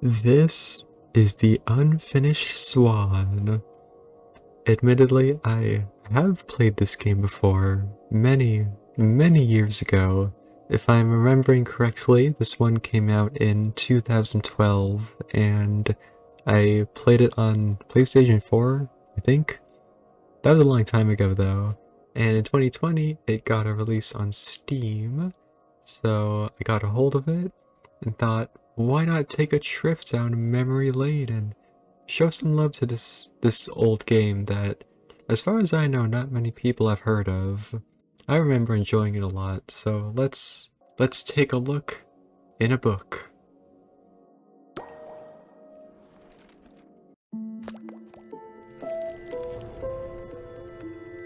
This is the unfinished Swan. Admittedly, I have played this game before, many years ago. If I'm remembering correctly, this one came out in 2012, and I played it on PlayStation 4, I think. That was a long time ago, though. And in 2020, it got a release on Steam, so I got a hold of it and thought, why not take a trip down memory lane and show some love to this old game that, as far as I know, not many people have heard of. I remember enjoying it a lot, so let's take a look in a book.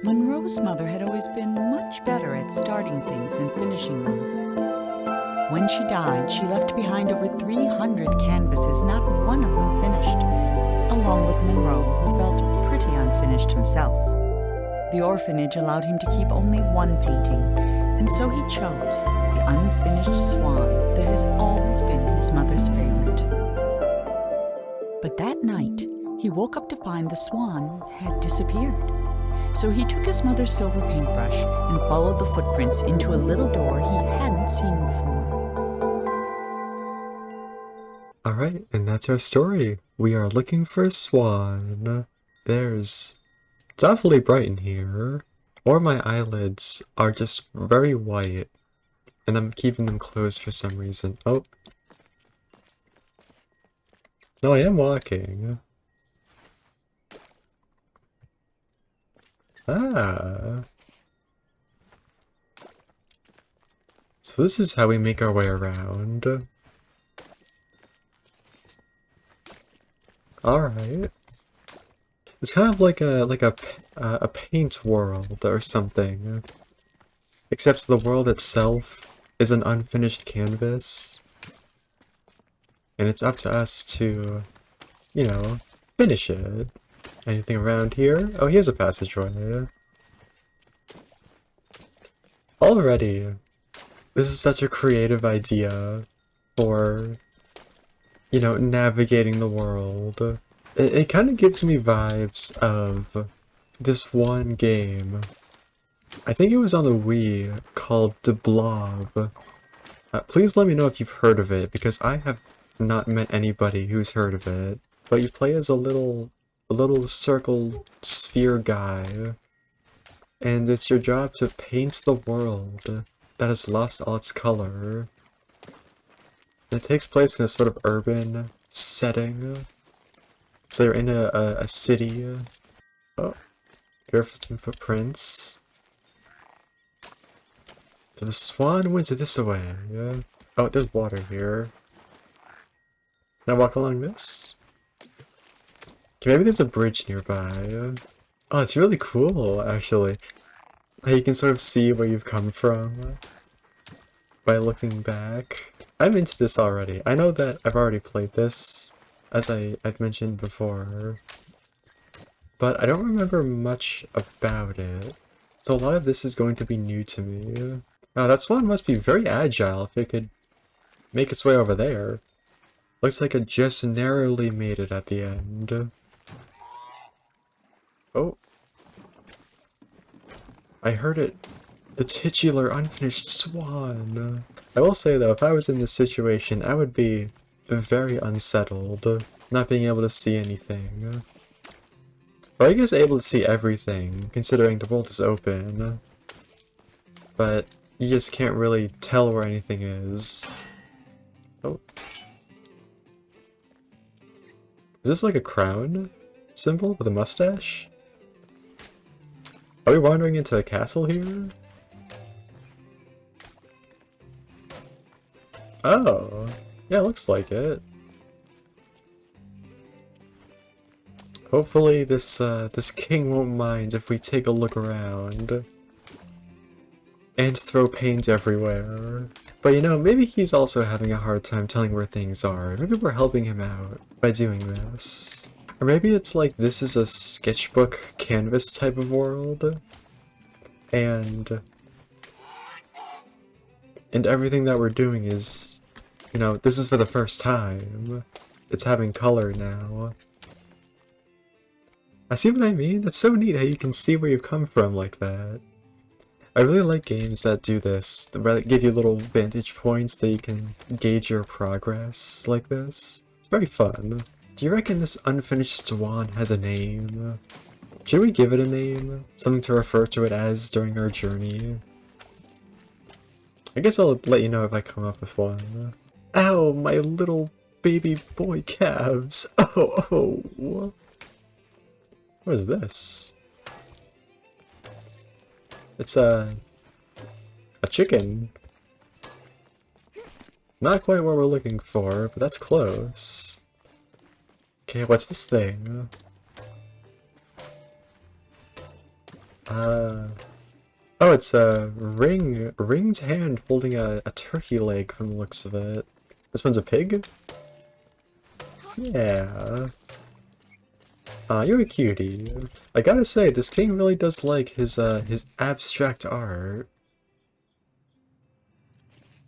Monroe's mother had always been much better at starting things than finishing them. When she died, she left behind over 300 canvases, not one of them finished, along with Monroe, who felt pretty unfinished himself. The orphanage allowed him to keep only one painting, and so he chose the unfinished swan that had always been his mother's favorite. But that night, he woke up to find the swan had disappeared. So he took his mother's silver paintbrush and followed the footprints into a little door he hadn't seen before. Alright, and that's our story. We are looking for a swan. It's awfully bright in here, or my eyelids are just very white, and I'm keeping them closed for some reason. Oh. No, I am walking. Ah. So this is how we make our way around. Alright. It's kind of like a paint world or something. Except the world itself is an unfinished canvas. And it's up to us to, you know, finish it. Anything around here? Oh, here's a passageway. Already, this is such a creative idea for, you know, navigating the world. It kind of gives me vibes of this one game. I think it was on the Wii called The Blob. Please let me know if you've heard of it, because I have not met anybody who's heard of it. But you play as a little circle sphere guy, and it's your job to paint the world that has lost all its color. It takes place in a sort of urban setting. So you're in a city. Oh, careful some footprints. So the swan went this way. Oh, there's water here. Can I walk along this? Okay, maybe there's a bridge nearby. Oh, it's really cool, actually. How you can sort of see where you've come from by looking back. I'm into this already. I know that I've already played this, as I've mentioned before, but I don't remember much about it. So a lot of this is going to be new to me. Now that swan must be very agile if it could make its way over there. Looks like it just narrowly made it at the end. Oh. I heard it. The titular unfinished swan. I will say though, if I was in this situation, I would be very unsettled, not being able to see anything. Or I guess able to see everything, considering the world is open. But you just can't really tell where anything is. Oh. Is this like a crown symbol with a mustache? Are we wandering into a castle here? Oh, yeah, looks like it. Hopefully this king won't mind if we take a look around. And throw paint everywhere. But you know, maybe he's also having a hard time telling where things are. Maybe we're helping him out by doing this. Or maybe it's like this is a sketchbook canvas type of world. And everything that we're doing is, you know, this is for the first time. it's having color now. I see what I mean? That's so neat how you can see where you've come from like that. I really like games that do this, that give you little vantage points that you can gauge your progress like this. It's very fun. Do you reckon this unfinished swan has a name? Should we give it a name? Something to refer to it as during our journey? I guess I'll let you know if I come up with one. Ow, my little baby boy calves! Oh! What is this? It's a chicken. Not quite what we're looking for, but that's close. Okay, what's this thing? Oh, it's a ringed hand holding a turkey leg from the looks of it. This one's a pig? Yeah. You're a cutie. I gotta say, this king really does like his abstract art.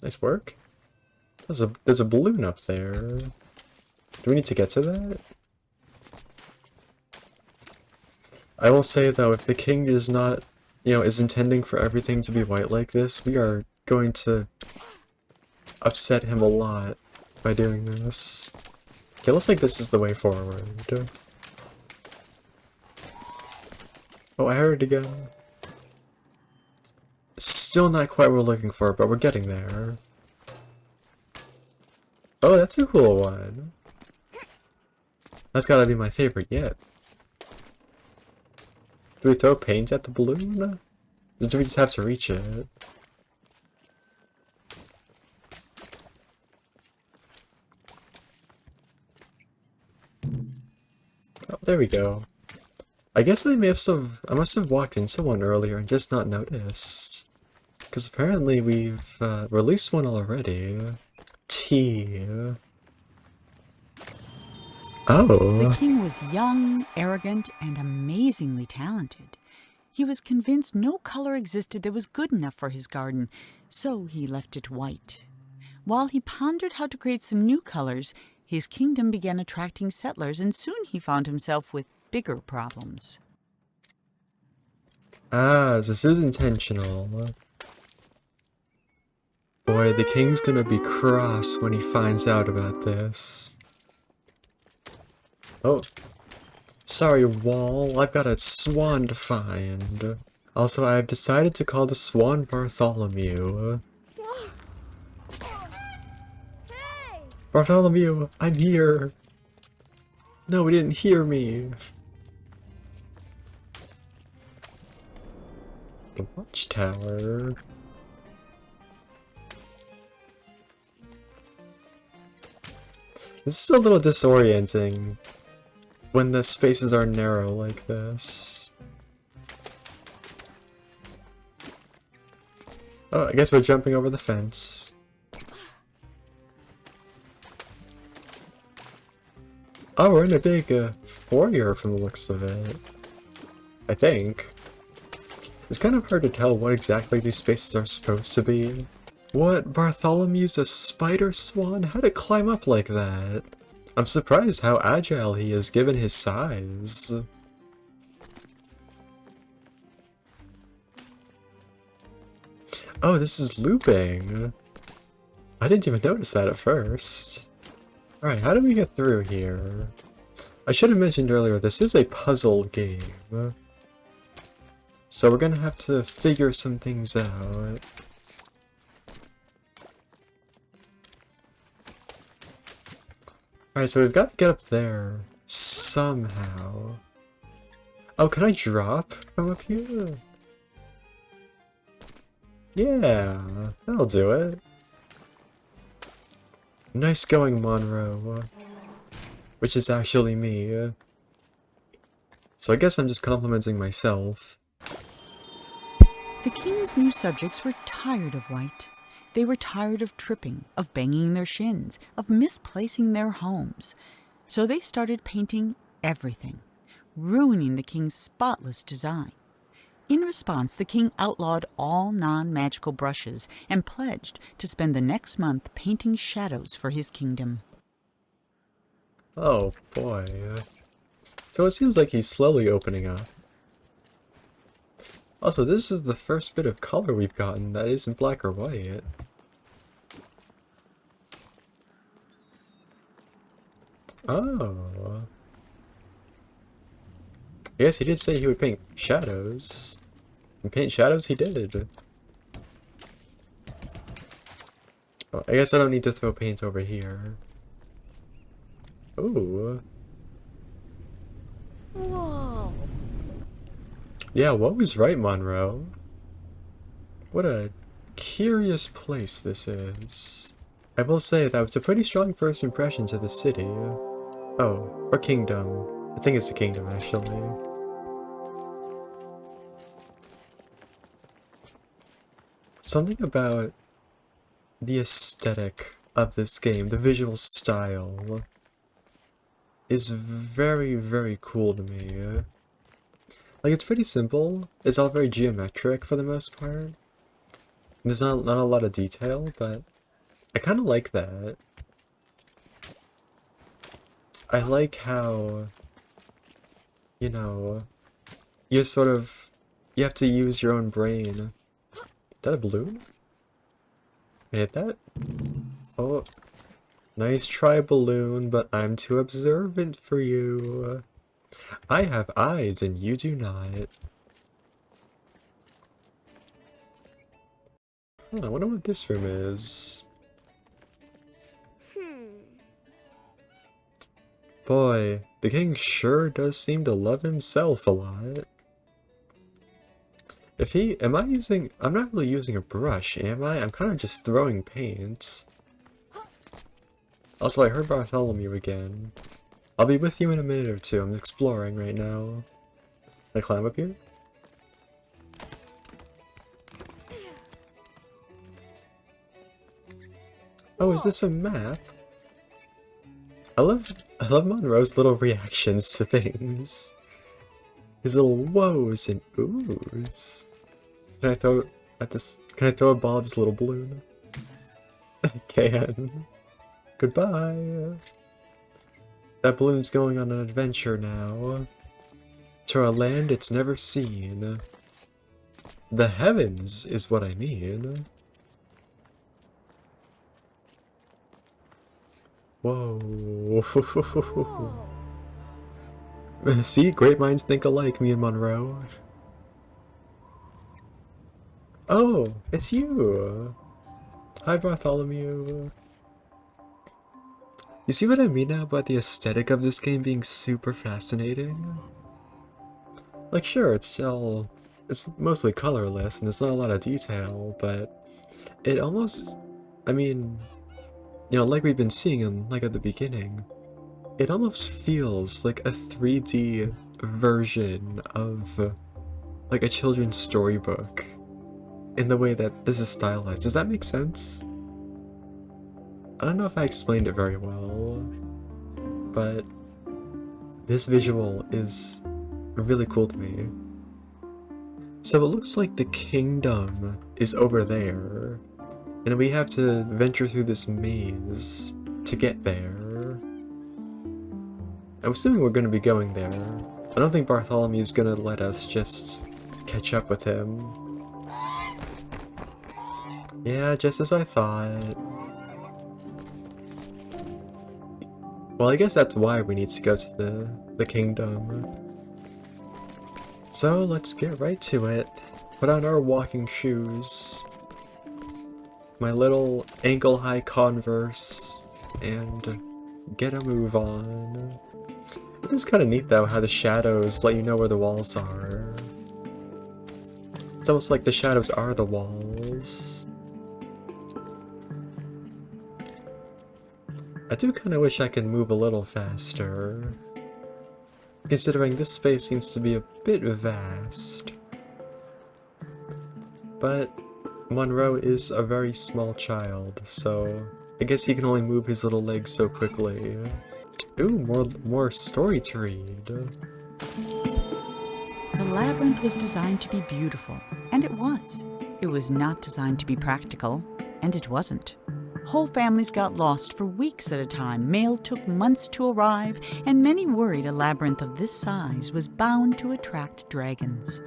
Nice work. There's a balloon up there. Do we need to get to that? I will say though, if the king is not, is intending for everything to be white like this, we are going to upset him a lot by doing this. Okay, looks like this is the way forward. Oh, I heard it again. Still not quite what we're looking for, but we're getting there. Oh, that's a cool one. That's gotta be my favorite yet. Do we throw paint at the balloon? Or do we just have to reach it? Oh, there we go. I guess I must have walked into one earlier and just not noticed. Because apparently we've released one already. T. Oh. The king was young, arrogant, and amazingly talented. He was convinced no color existed that was good enough for his garden, so he left it white. While he pondered how to create some new colors, his kingdom began attracting settlers, and soon he found himself with bigger problems. Ah, this is intentional. Boy, the king's gonna be cross when he finds out about this. Oh. Sorry, wall. I've got a swan to find. Also, I've decided to call the swan Bartholomew. Hey! Bartholomew, I'm here. No, he didn't hear me. The watchtower. This is a little disorienting when the spaces are narrow like this. Oh, I guess we're jumping over the fence. Oh, we're in a big foyer from the looks of it. I think. It's kind of hard to tell what exactly these spaces are supposed to be. What, Bartholomew's a spider swan? How'd it climb up like that? I'm surprised how agile he is given his size. Oh, this is looping. I didn't even notice that at first. Alright, how do we get through here? I should have mentioned earlier, this is a puzzle game. So we're gonna have to figure some things out. Alright, so we've got to get up there somehow. Oh, can I drop from up here? Yeah, that'll do it. Nice going, Monroe. Which is actually me. So I guess I'm just complimenting myself. The king's new subjects were tired of white. They were tired of tripping, of banging their shins, of misplacing their homes. So they started painting everything, ruining the king's spotless design. In response, the king outlawed all non-magical brushes and pledged to spend the next month painting shadows for his kingdom. Oh boy. So it seems like he's slowly opening up. Also, this is the first bit of color we've gotten that isn't black or white. Oh. Yes, he did say he would paint shadows. And paint shadows he did. Oh, I guess I don't need to throw paint over here. Ooh. Whoa. Yeah, what was right, Monroe? What a curious place this is. I will say that was a pretty strong first impression to the city. Oh, or kingdom. I think it's the kingdom, actually. Something about the aesthetic of this game, the visual style, is very, very cool to me. Like, it's pretty simple. It's all very geometric for the most part. There's not a lot of detail, but I kind of like that. I like how, you know, you have to use your own brain. Is that a balloon? I hit that? Oh, nice try, balloon, but I'm too observant for you. I have eyes and you do not. Oh, I wonder what this room is. Boy, the king sure does seem to love himself a lot. I'm not really using a brush, am I? I'm kind of just throwing paint. Also, I heard Bartholomew again. I'll be with you in a minute or two, I'm exploring right now. Can I climb up here? Oh, is this a map? I love Monroe's little reactions to things. His little woes and oohs. Can I throw a ball at this little balloon? I can. Goodbye. That balloon's going on an adventure now. To a land it's never seen. The heavens is what I mean. Whoa. See, great minds think alike, me and Monroe. Oh, it's you. Hi, Bartholomew. You see what I mean now about the aesthetic of this game being super fascinating? Like, sure, it's mostly colorless and there's not a lot of detail, but it almost, I mean, you know, like we've been seeing at the beginning, it almost feels like a 3D version of like a children's storybook in the way that this is stylized. Does that make sense? I don't know if I explained it very well, but this visual is really cool to me. So it looks like the kingdom is over there, and we have to venture through this maze to get there. I'm assuming we're going to be going there. I don't think Bartholomew's going to let us just catch up with him. Yeah, just as I thought. Well, I guess that's why we need to go to the kingdom. So, let's get right to it. Put on our walking shoes. My little ankle-high Converse. And get a move on. It is kind of neat, though, how the shadows let you know where the walls are. It's almost like the shadows are the walls. I do kind of wish I could move a little faster, considering this space seems to be a bit vast. But Monroe is a very small child, so I guess he can only move his little legs so quickly. Ooh, more story to read. The labyrinth was designed to be beautiful, and it was. It was not designed to be practical, and it wasn't. Whole families got lost for weeks at a time, mail took months to arrive, and many worried a labyrinth of this size was bound to attract dragons.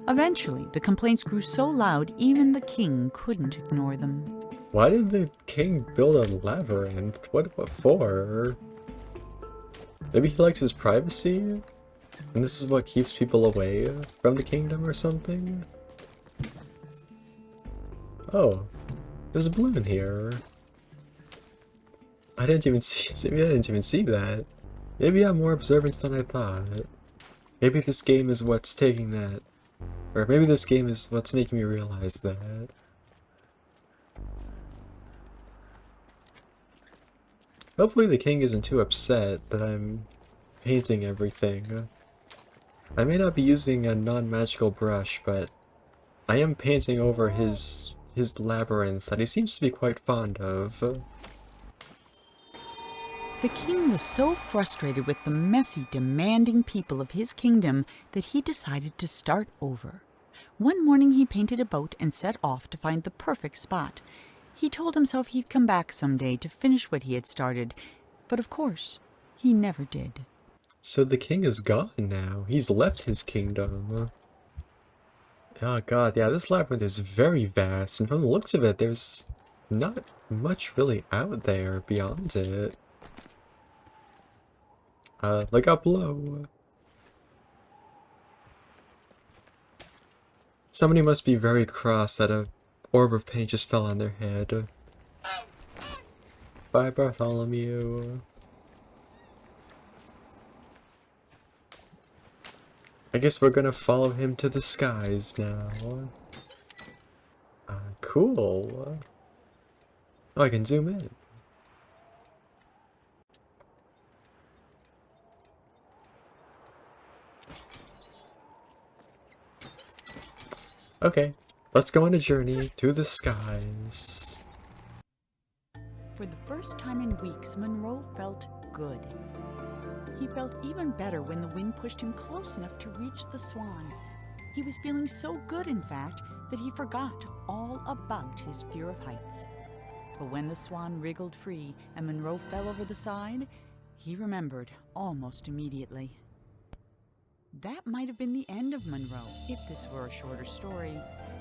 Eventually, the complaints grew so loud even the king couldn't ignore them. Why did the king build a labyrinth? What for? Maybe he likes his privacy? And this is what keeps people away from the kingdom or something? Oh, there's a balloon here. I didn't even see that. Maybe I'm more observant than I thought. Maybe this game is what's taking that. Or maybe this game is what's making me realize that. Hopefully the king isn't too upset that I'm painting everything. I may not be using a non-magical brush, but I am painting over his labyrinth that he seems to be quite fond of. The king was so frustrated with the messy, demanding people of his kingdom that he decided to start over. One morning he painted a boat and set off to find the perfect spot. He told himself he'd come back someday to finish what he had started, but of course, he never did. So the king is gone now. He's left his kingdom. Oh god, yeah, this labyrinth is very vast, and from the looks of it, there's not much really out there beyond it. Look up below. Somebody must be very cross that a orb of paint just fell on their head. Bye, Bartholomew. I guess we're gonna follow him to the skies now. Cool. Oh, I can zoom in. Okay, let's go on a journey through the skies. For the first time in weeks, Monroe felt good. He felt even better when the wind pushed him close enough to reach the Swan. He was feeling so good, in fact, that he forgot all about his fear of heights. But when the Swan wriggled free and Monroe fell over the side, he remembered almost immediately. That might have been the end of Monroe if this were a shorter story,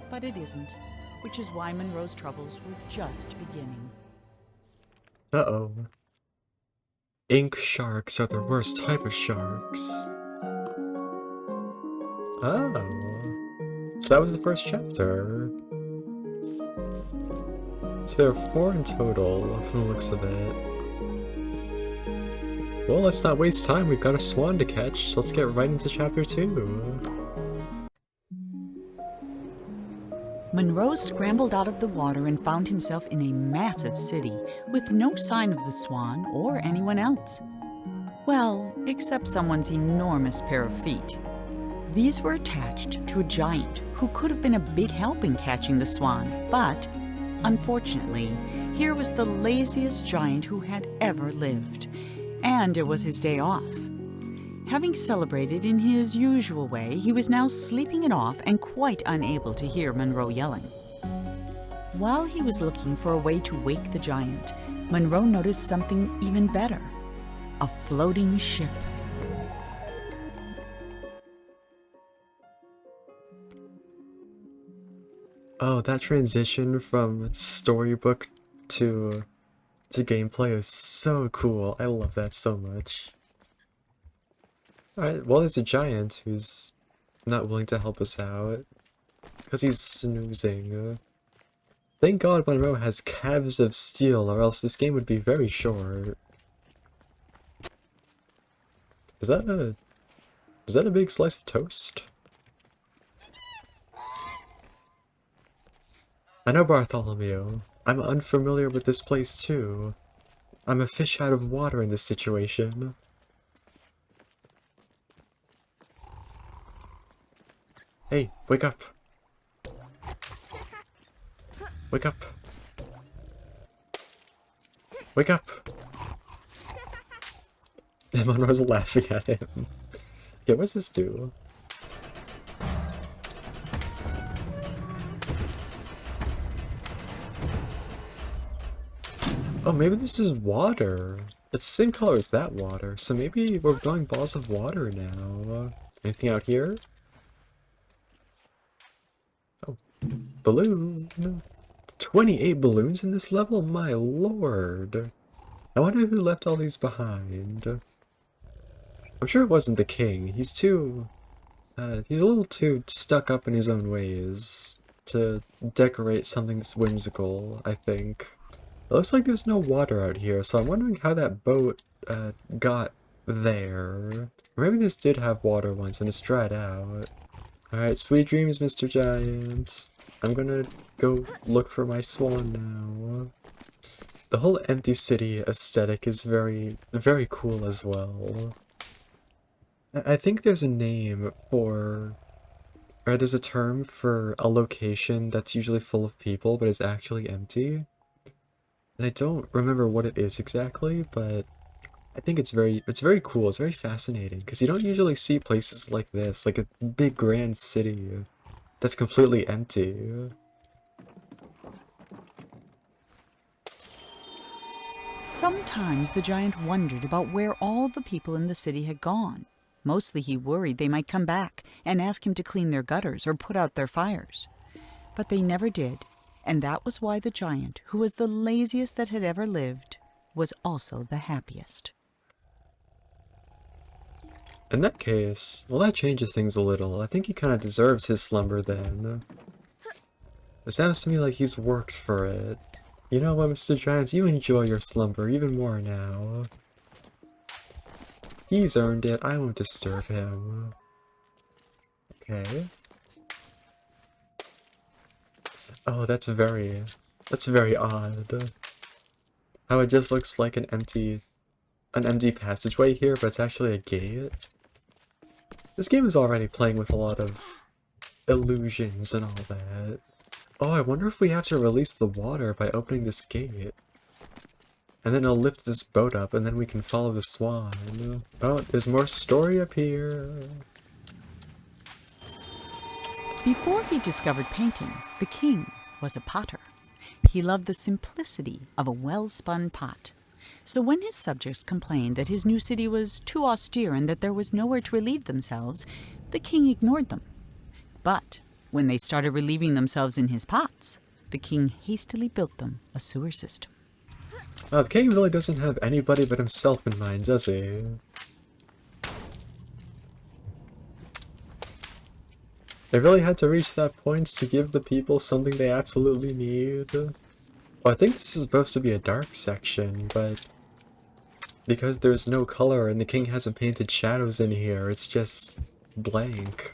but it isn't, which is why Monroe's troubles were just beginning. Uh-oh. Ink sharks are the worst type of sharks. Oh. So that was the first chapter. So there are 4 in total, from the looks of it. Well, let's not waste time. We've got a swan to catch. Let's get right into chapter 2. Monroe scrambled out of the water and found himself in a massive city with no sign of the Swan or anyone else. Well, except someone's enormous pair of feet. These were attached to a giant who could have been a big help in catching the Swan, but unfortunately, here was the laziest giant who had ever lived, and it was his day off. Having celebrated in his usual way, he was now sleeping it off and quite unable to hear Monroe yelling. While he was looking for a way to wake the giant, Monroe noticed something even better: a floating ship. Oh, that transition from storybook to gameplay is so cool. I love that so much. Alright, well, there's a giant who's not willing to help us out because he's snoozing. Thank God Monroe has calves of steel, or else this game would be very short. Is that a big slice of toast? I know, Bartholomew. I'm unfamiliar with this place too. I'm a fish out of water in this situation. Hey, wake up. Wake up. Wake up. And Monroe's laughing at him. Okay, what's this do? Oh, maybe this is water. It's the same color as that water, so maybe we're throwing balls of water now. Anything out here? Oh, balloon. 28 balloons in this level? My lord. I wonder who left all these behind. I'm sure it wasn't the king. He's he's a little too stuck up in his own ways to decorate something that's whimsical, I think. It looks like there's no water out here, so I'm wondering how that boat got there. Maybe this did have water once and it's dried out. Alright, sweet dreams, Mr. Giant. I'm gonna go look for my swan now. The whole empty city aesthetic is very, very cool as well. I think there's a name for, or there's a term for a location that's usually full of people but is actually empty. And I don't remember what it is exactly, but I think it's very cool. It's very fascinating because you don't usually see places like this, like a big grand city that's completely empty. Sometimes the giant wondered about where all the people in the city had gone. Mostly he worried they might come back and ask him to clean their gutters or put out their fires. But they never did, and that was why the giant, who was the laziest that had ever lived, was also the happiest. In that case, well, that changes things a little. I think he kind of deserves his slumber then. It sounds to me like he's worked for it. You know what, Mr. Giant, you enjoy your slumber even more now. He's earned it, I won't disturb him. Okay. Oh, that's very odd. How it just looks like an empty passageway here, but it's actually a gate. This game is already playing with a lot of illusions and all that. Oh, I wonder if we have to release the water by opening this gate. And then it'll lift this boat up, and then we can follow the swan. Oh, there's more story up here. Before he discovered painting, the king was a potter. He loved the simplicity of a well-spun pot. So when his subjects complained that his new city was too austere and that there was nowhere to relieve themselves, the king ignored them. But when they started relieving themselves in his pots, the king hastily built them a sewer system. Oh, the king really doesn't have anybody but himself in mind, does he? They really had to reach that point to give the people something they absolutely need. Well, I think this is supposed to be a dark section, but because there's no color and the king hasn't painted shadows in here, it's just blank.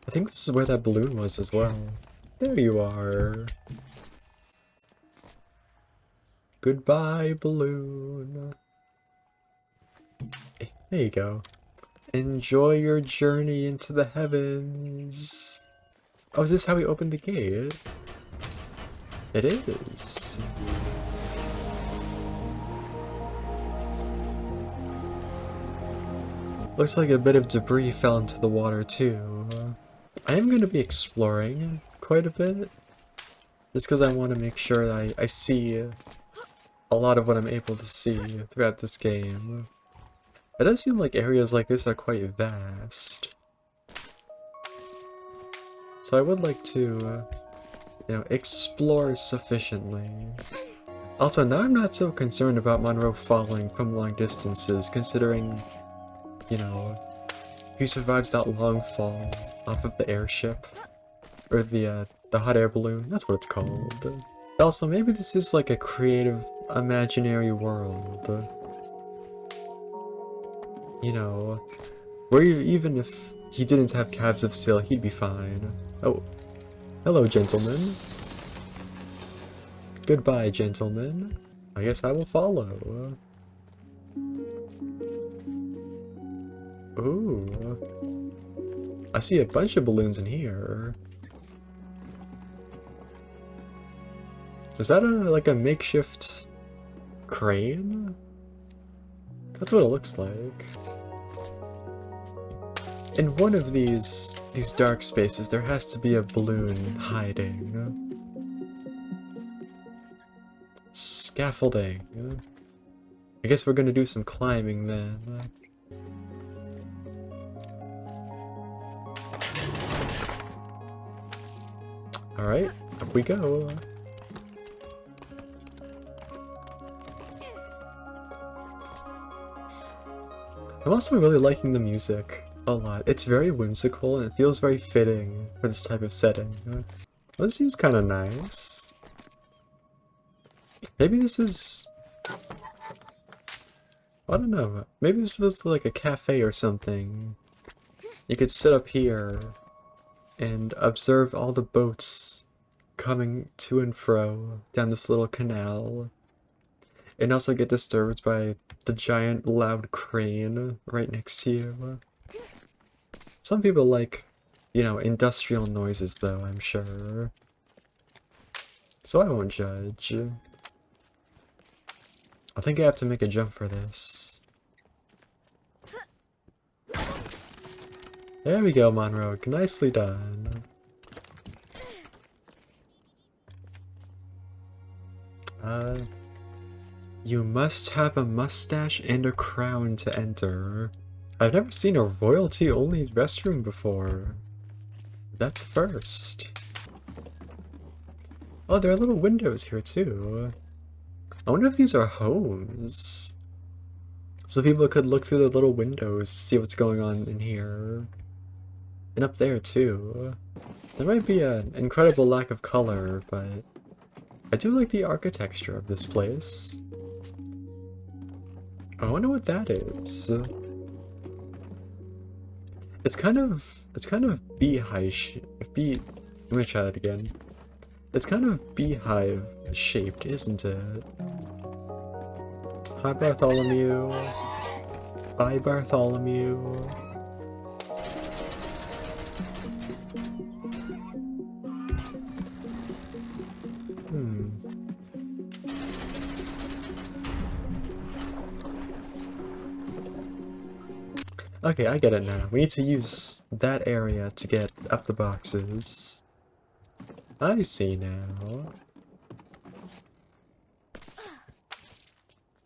I think this is where that balloon was as well. There you are. Goodbye, balloon. There you go. Enjoy your journey into the heavens. Oh, is this how we opened the gate? It is. Looks like a bit of debris fell into the water too. I am going to be exploring quite a bit. Just because I want to make sure I see a lot of what I'm able to see throughout this game. It does seem like areas like this are quite vast. So I would like to, explore sufficiently. Also, now I'm not so concerned about Monroe falling from long distances, considering, he survives that long fall off of the airship. Or the hot air balloon, that's what it's called. Also, maybe this is like a creative, imaginary world. Where even if he didn't have calves of steel, he'd be fine. Oh, hello, gentlemen. Goodbye, gentlemen. I guess I will follow. Ooh. I see a bunch of balloons in here. Is that like a makeshift crane? That's what it looks like. In one of these dark spaces, there has to be a balloon hiding. Scaffolding. I guess we're gonna do some climbing then. Alright, up we go. I'm also really liking the music a lot. It's very whimsical and it feels very fitting for this type of setting. Well, this seems kind of nice. Maybe this is... I don't know. Maybe this was like a cafe or something. You could sit up here and observe all the boats coming to and fro down this little canal. And also get disturbed by the giant loud crane right next to you. Some people like, you know, industrial noises though, I'm sure. So I won't judge. I think I have to make a jump for this. There we go, Monroe. Nicely done. You must have a mustache and a crown to enter. I've never seen a royalty-only restroom before. That's first. Oh, there are little windows here too. I wonder if these are homes. So people could look through the little windows to see what's going on in here. And up there too. There might be an incredible lack of color, but I do like the architecture of this place. I wonder what that is. It's kind of beehive. Let me try that again. It's kind of beehive shaped, isn't it? Hi, Bartholomew. Bye, Bartholomew. Okay, I get it now. We need to use that area to get up the boxes. I see now.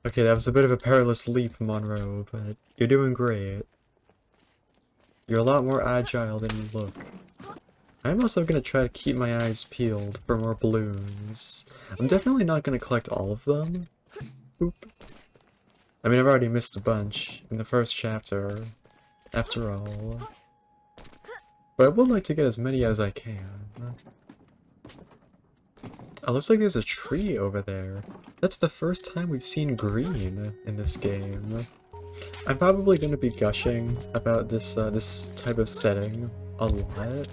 Okay, that was a bit of a perilous leap, Monroe, but you're doing great. You're a lot more agile than you look. I'm also gonna try to keep my eyes peeled for more balloons. I'm definitely not gonna collect all of them. Oop. I mean, I've already missed a bunch in the first chapter, after all. But I would like to get as many as I can. Oh, looks like there's a tree over there. That's the first time we've seen green in this game. I'm probably going to be gushing about this this type of setting a lot.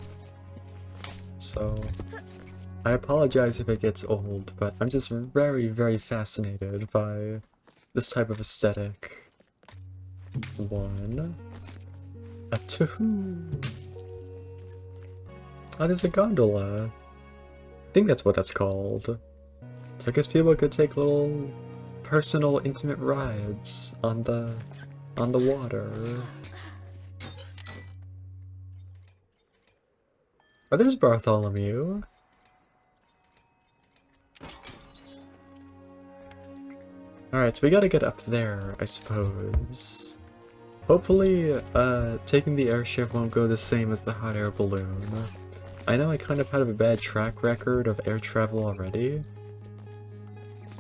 So, I apologize if it gets old, but I'm just very, very fascinated by this type of aesthetic. 1. A 2. Oh, there's a gondola. I think that's what that's called. So I guess people could take little personal, intimate rides on the water. Oh, there's Bartholomew. Alright, so we gotta get up there, I suppose. Hopefully, taking the airship won't go the same as the hot air balloon. I know I kind of had a bad track record of air travel already,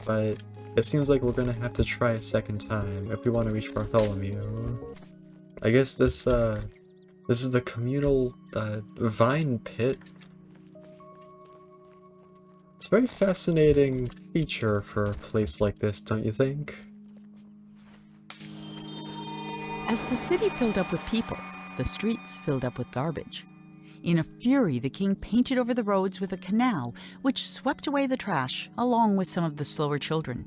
but it seems like we're gonna have to try a second time if we want to reach Bartholomew. I guess this is the communal vine pit. It's a very fascinating feature for a place like this, don't you think? As the city filled up with people, the streets filled up with garbage. In a fury, the king painted over the roads with a canal, which swept away the trash, along with some of the slower children.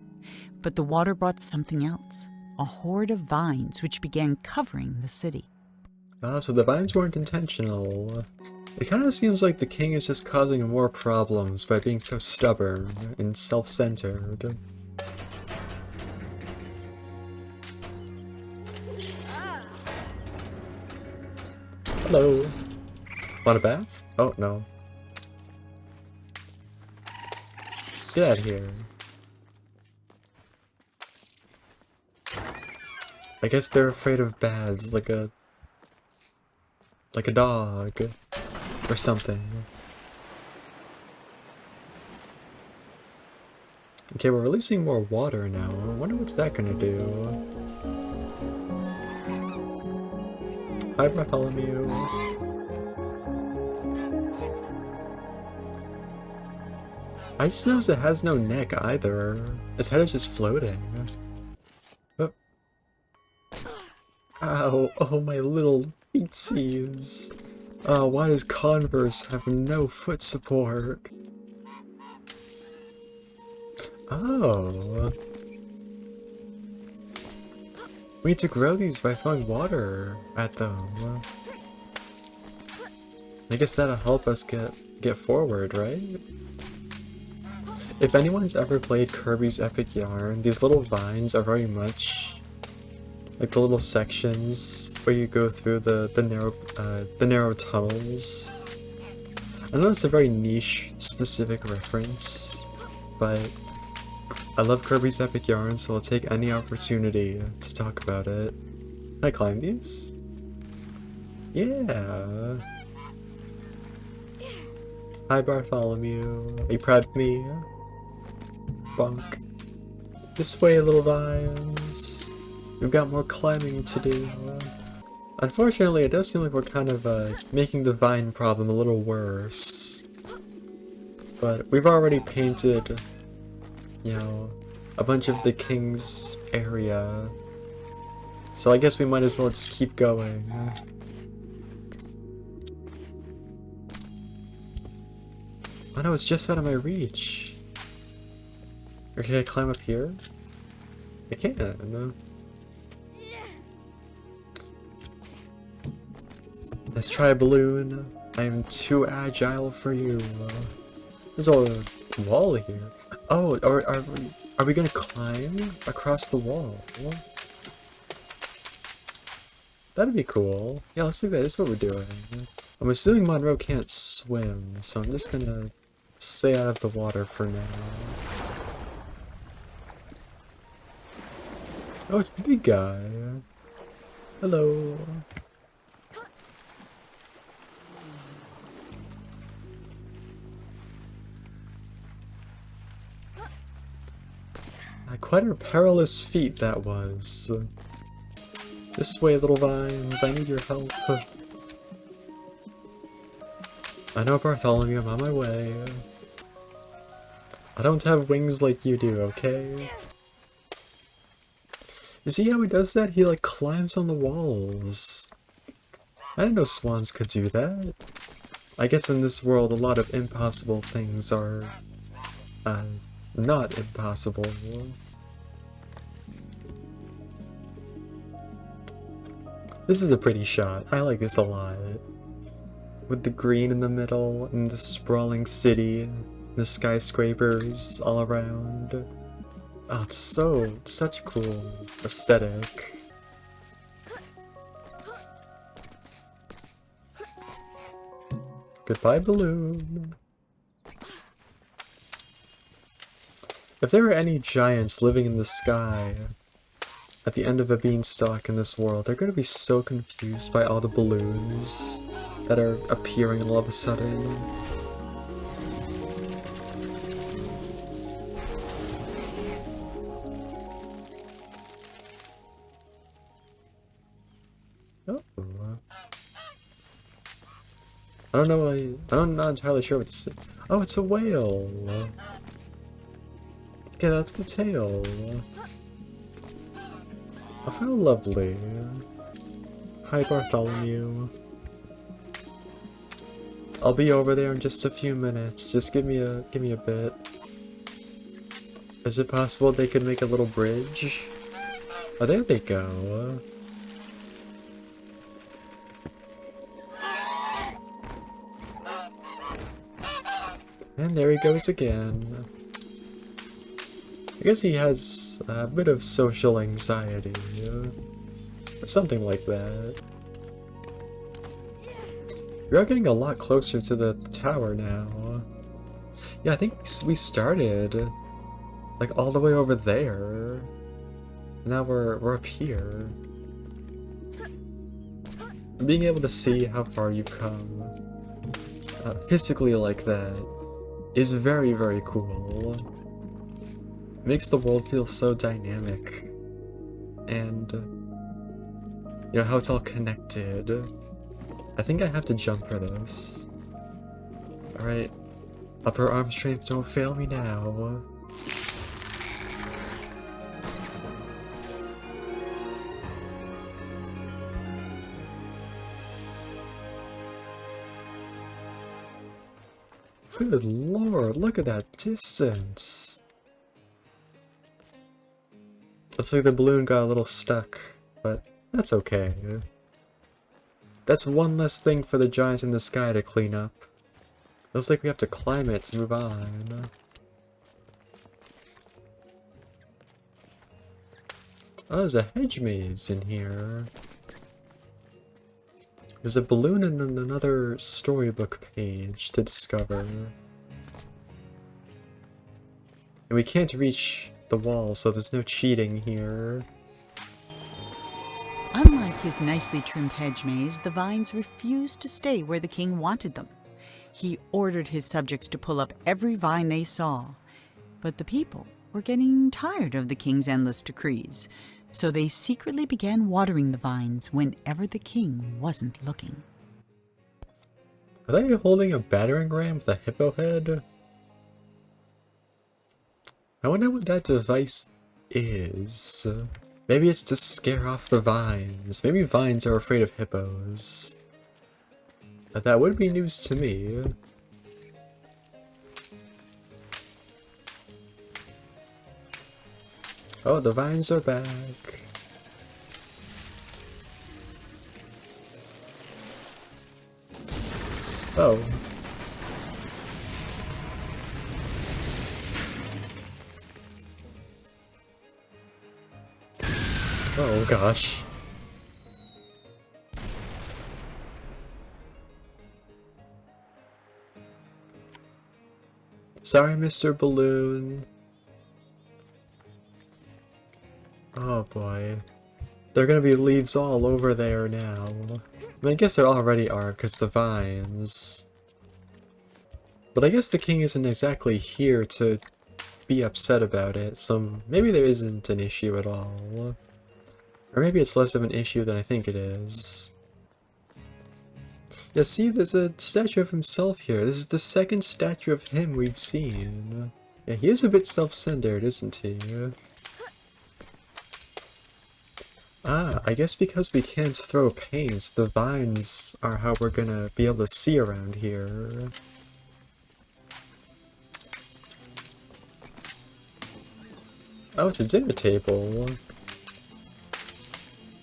But the water brought something else, a horde of vines which began covering the city. Ah, so the vines weren't intentional. It kind of seems like the king is just causing more problems by being so stubborn and self-centered. Hello. Want a bath? Oh, no. Get out of here. I guess they're afraid of bads, like a dog or something. Okay, we're releasing more water now. I wonder what's that gonna do. Hi, Bartholomew. I just noticed it has no neck either. Its head is just floating. Oh. Ow, oh my little feetsies. Why does Converse have no foot support? Oh. We need to grow these by throwing water at them. I guess that'll help us get forward, right? If anyone's ever played Kirby's Epic Yarn, these little vines are very much like the little sections where you go through the narrow tunnels. I know it's a very niche, specific reference, but I love Kirby's Epic Yarn, so I'll take any opportunity to talk about it. Can I climb these? Yeah. Hi Bartholomew. Are you proud of me? Bonk. This way, little vines. We've got more climbing to do. Unfortunately, it does seem like we're kind of making the vine problem a little worse. But we've already painted, you know, a bunch of the king's area. So I guess we might as well just keep going. Oh no, it's just out of my reach. Or can I climb up here? I can. Let's try a balloon. I am too agile for you. There's a wall here. Oh, are we gonna climb across the wall? That'd be cool. Yeah, let's do that. That's what we're doing. I'm assuming Monroe can't swim, so I'm just gonna stay out of the water for now. Oh, it's the big guy. Hello. Quite a perilous feat that was. This way, little vines, I need your help. I know, Bartholomew, I'm on my way. I don't have wings like you do, okay? You see how he does that? He like climbs on the walls. I didn't know swans could do that. I guess in this world a lot of impossible things are not impossible. This is a pretty shot. I like this a lot. With the green in the middle and the sprawling city, the skyscrapers all around. Oh, it's such a cool aesthetic. Goodbye, balloon. If there were any giants living in the sky at the end of a beanstalk in this world, they're going to be so confused by all the balloons that are appearing all of a sudden. Oh. I don't know why. I'm not entirely sure what to say. Oh, it's a whale! Okay, that's the tail. Oh, how lovely. Hi, Bartholomew. I'll be over there in just a few minutes. Just give me a bit. Is it possible they could make a little bridge? Oh, there they go. And there he goes again. I guess he has a bit of social anxiety, or something like that. We are getting a lot closer to the tower now. Yeah, I think we started like all the way over there. Now we're up here. being able to see how far you've come physically like that is very, very cool. It makes the world feel so dynamic. And, you know, how it's all connected. I think I have to jump for this. Alright. Upper arm strength, don't fail me now. Good lord, look at that distance! Looks like the balloon got a little stuck, but that's okay. That's one less thing for the giant in the sky to clean up. Looks like we have to climb it to move on. Oh, there's a hedge maze in here. There's a balloon and another storybook page to discover. And we can't reach the wall, so there's no cheating here. Unlike his nicely trimmed hedge maze, the vines refused to stay where the king wanted them. He ordered his subjects to pull up every vine they saw, but the people were getting tired of the king's endless decrees, so they secretly began watering the vines whenever the king wasn't looking. Are they holding a battering ram with a hippo head? I wonder what that device is. Maybe it's to scare off the vines. Maybe vines are afraid of hippos. But that would be news to me. Oh, the vines are back. Oh. Oh gosh. Sorry, Mr. Balloon. Oh boy. There are gonna be leaves all over there now. I mean, I guess there already are, because the vines. But I guess the king isn't exactly here to be upset about it, so maybe there isn't an issue at all. Or maybe it's less of an issue than I think it is. Yeah, see, there's a statue of himself here. This is the second statue of him we've seen. Yeah, he is a bit self-centered, isn't he? Ah, I guess because we can't throw paints, the vines are how we're gonna be able to see around here. Oh, it's a dinner table.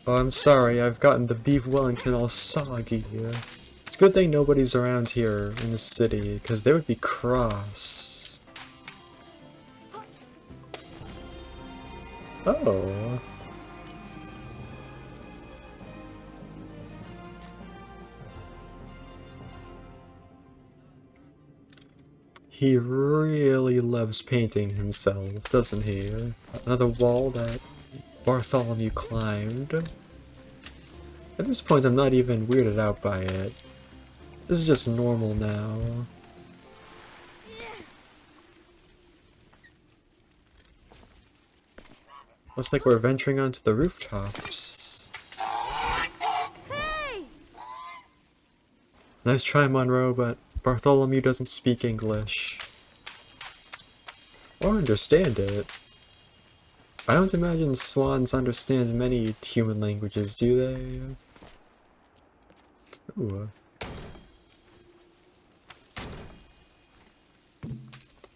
Oh, I'm sorry, I've gotten the beef Wellington all soggy. It's a good thing nobody's around here in the city, because they would be cross. Oh. He really loves painting himself, doesn't he? Another wall that Bartholomew climbed. At this point, I'm not even weirded out by it. This is just normal now. Looks like we're venturing onto the rooftops. Hey! Nice try, Monroe, but Bartholomew doesn't speak English. Or understand it. I don't imagine swans understand many human languages, do they? Ooh.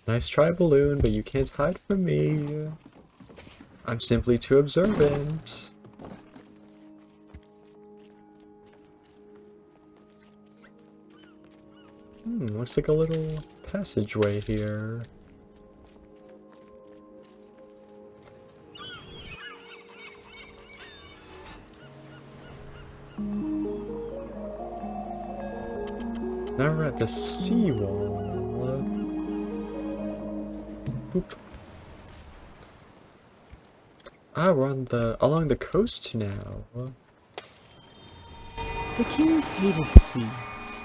Nice try, Balloon, but you can't hide from me. I'm simply too observant. Looks like a little passageway here. Now we're at the seawall. Boop. Ah, we're on along the coast now. The king hated the sea,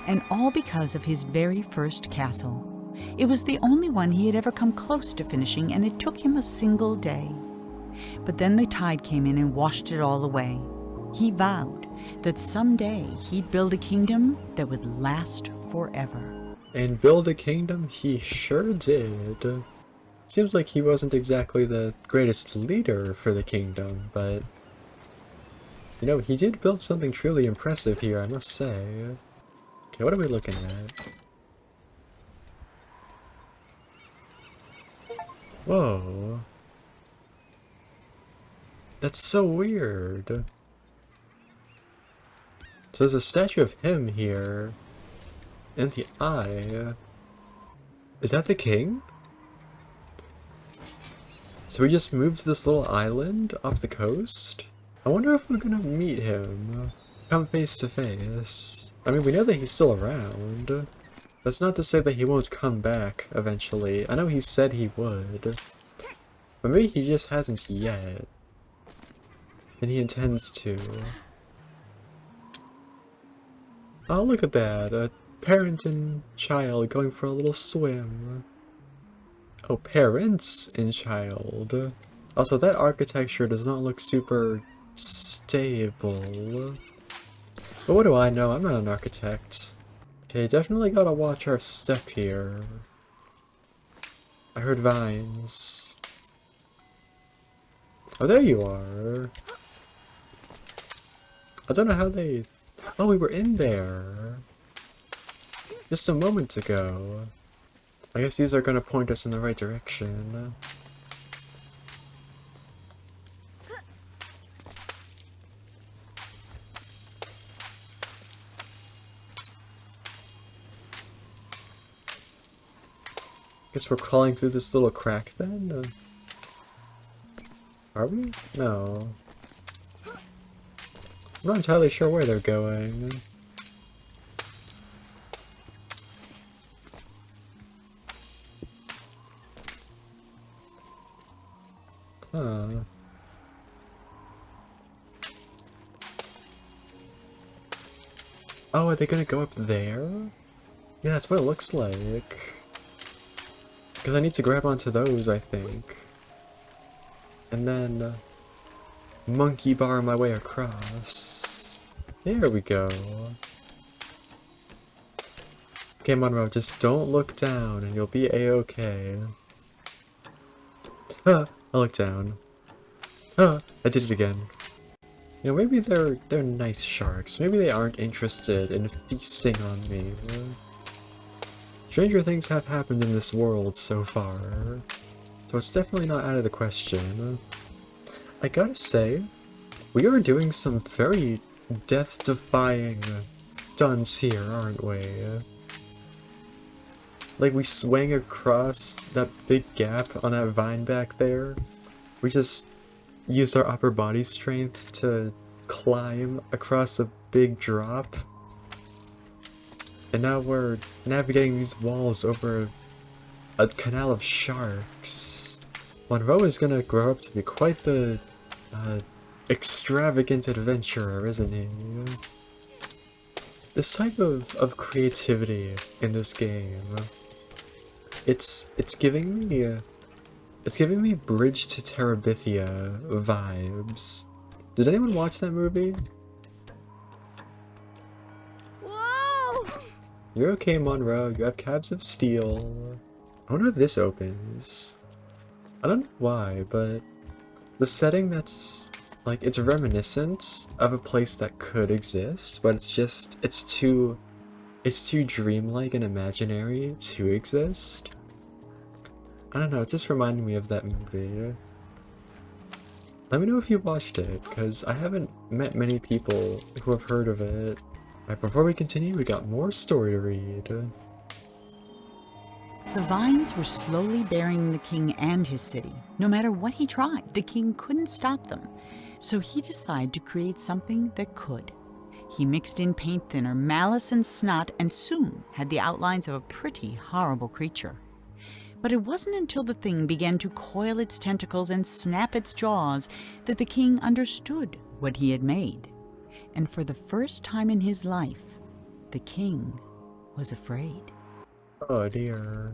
and all because of his very first castle. It was the only one he had ever come close to finishing, and it took him a single day. But then the tide came in and washed it all away. He vowed that someday he'd build a kingdom that would last forever. And build a kingdom he sure did. Seems like he wasn't exactly the greatest leader for the kingdom, but you know, he did build something truly impressive here, I must say. Okay, what are we looking at? Whoa. That's so weird. So there's a statue of him here. And the eye. Is that the king? So we just moved to this little island off the coast? I wonder if we're gonna meet him. Come face to face. I mean, we know that he's still around. That's not to say that he won't come back eventually. I know he said he would. But maybe he just hasn't yet. And he intends to. Oh, look at that. A parent and child going for a little swim. Oh, parents and child. Also, that architecture does not look super stable. But what do I know? I'm not an architect. Okay, definitely gotta watch our step here. I heard vines. Oh, there you are. I don't know how they... Oh, we were in there just a moment ago. I guess these are gonna point us in the right direction. Guess we're crawling through this little crack then? Are we? No. I'm not entirely sure where they're going. Huh. Oh, are they gonna go up there? Yeah, that's what it looks like. Because I need to grab onto those, I think. And then monkey bar my way across. There we go. Okay, Monroe, just don't look down and you'll be a-okay. Ah, I looked down. Ah, I did it again. You know, maybe they're nice sharks. Maybe they aren't interested in feasting on me. Stranger things have happened in this world so far, so it's definitely not out of the question. I gotta say, we are doing some very death-defying stunts here, aren't we? Like, we swing across that big gap on that vine back there. We just used our upper body strength to climb across a big drop. And now we're navigating these walls over a canal of sharks. Monroe is gonna grow up to be quite the extravagant adventurer, isn't he? This type of creativity in this game, it's giving me Bridge to Terabithia vibes. Did anyone watch that movie? You're okay, Monroe. You have calves of steel. I wonder if this opens. I don't know why, but the setting that's like, it's reminiscent of a place that could exist, but it's too dreamlike and imaginary to exist. I don't know, it just reminded me of that movie. Let me know if you watched it, because I haven't met many people who have heard of it. Right, before we continue, we got more story to read. The vines were slowly burying the king and his city. No matter what he tried, the king couldn't stop them. So he decided to create something that could. He mixed in paint thinner, malice, and snot, and soon had the outlines of a pretty horrible creature. But it wasn't until the thing began to coil its tentacles and snap its jaws that the king understood what he had made. and for the first time in his life, the king was afraid. Oh dear.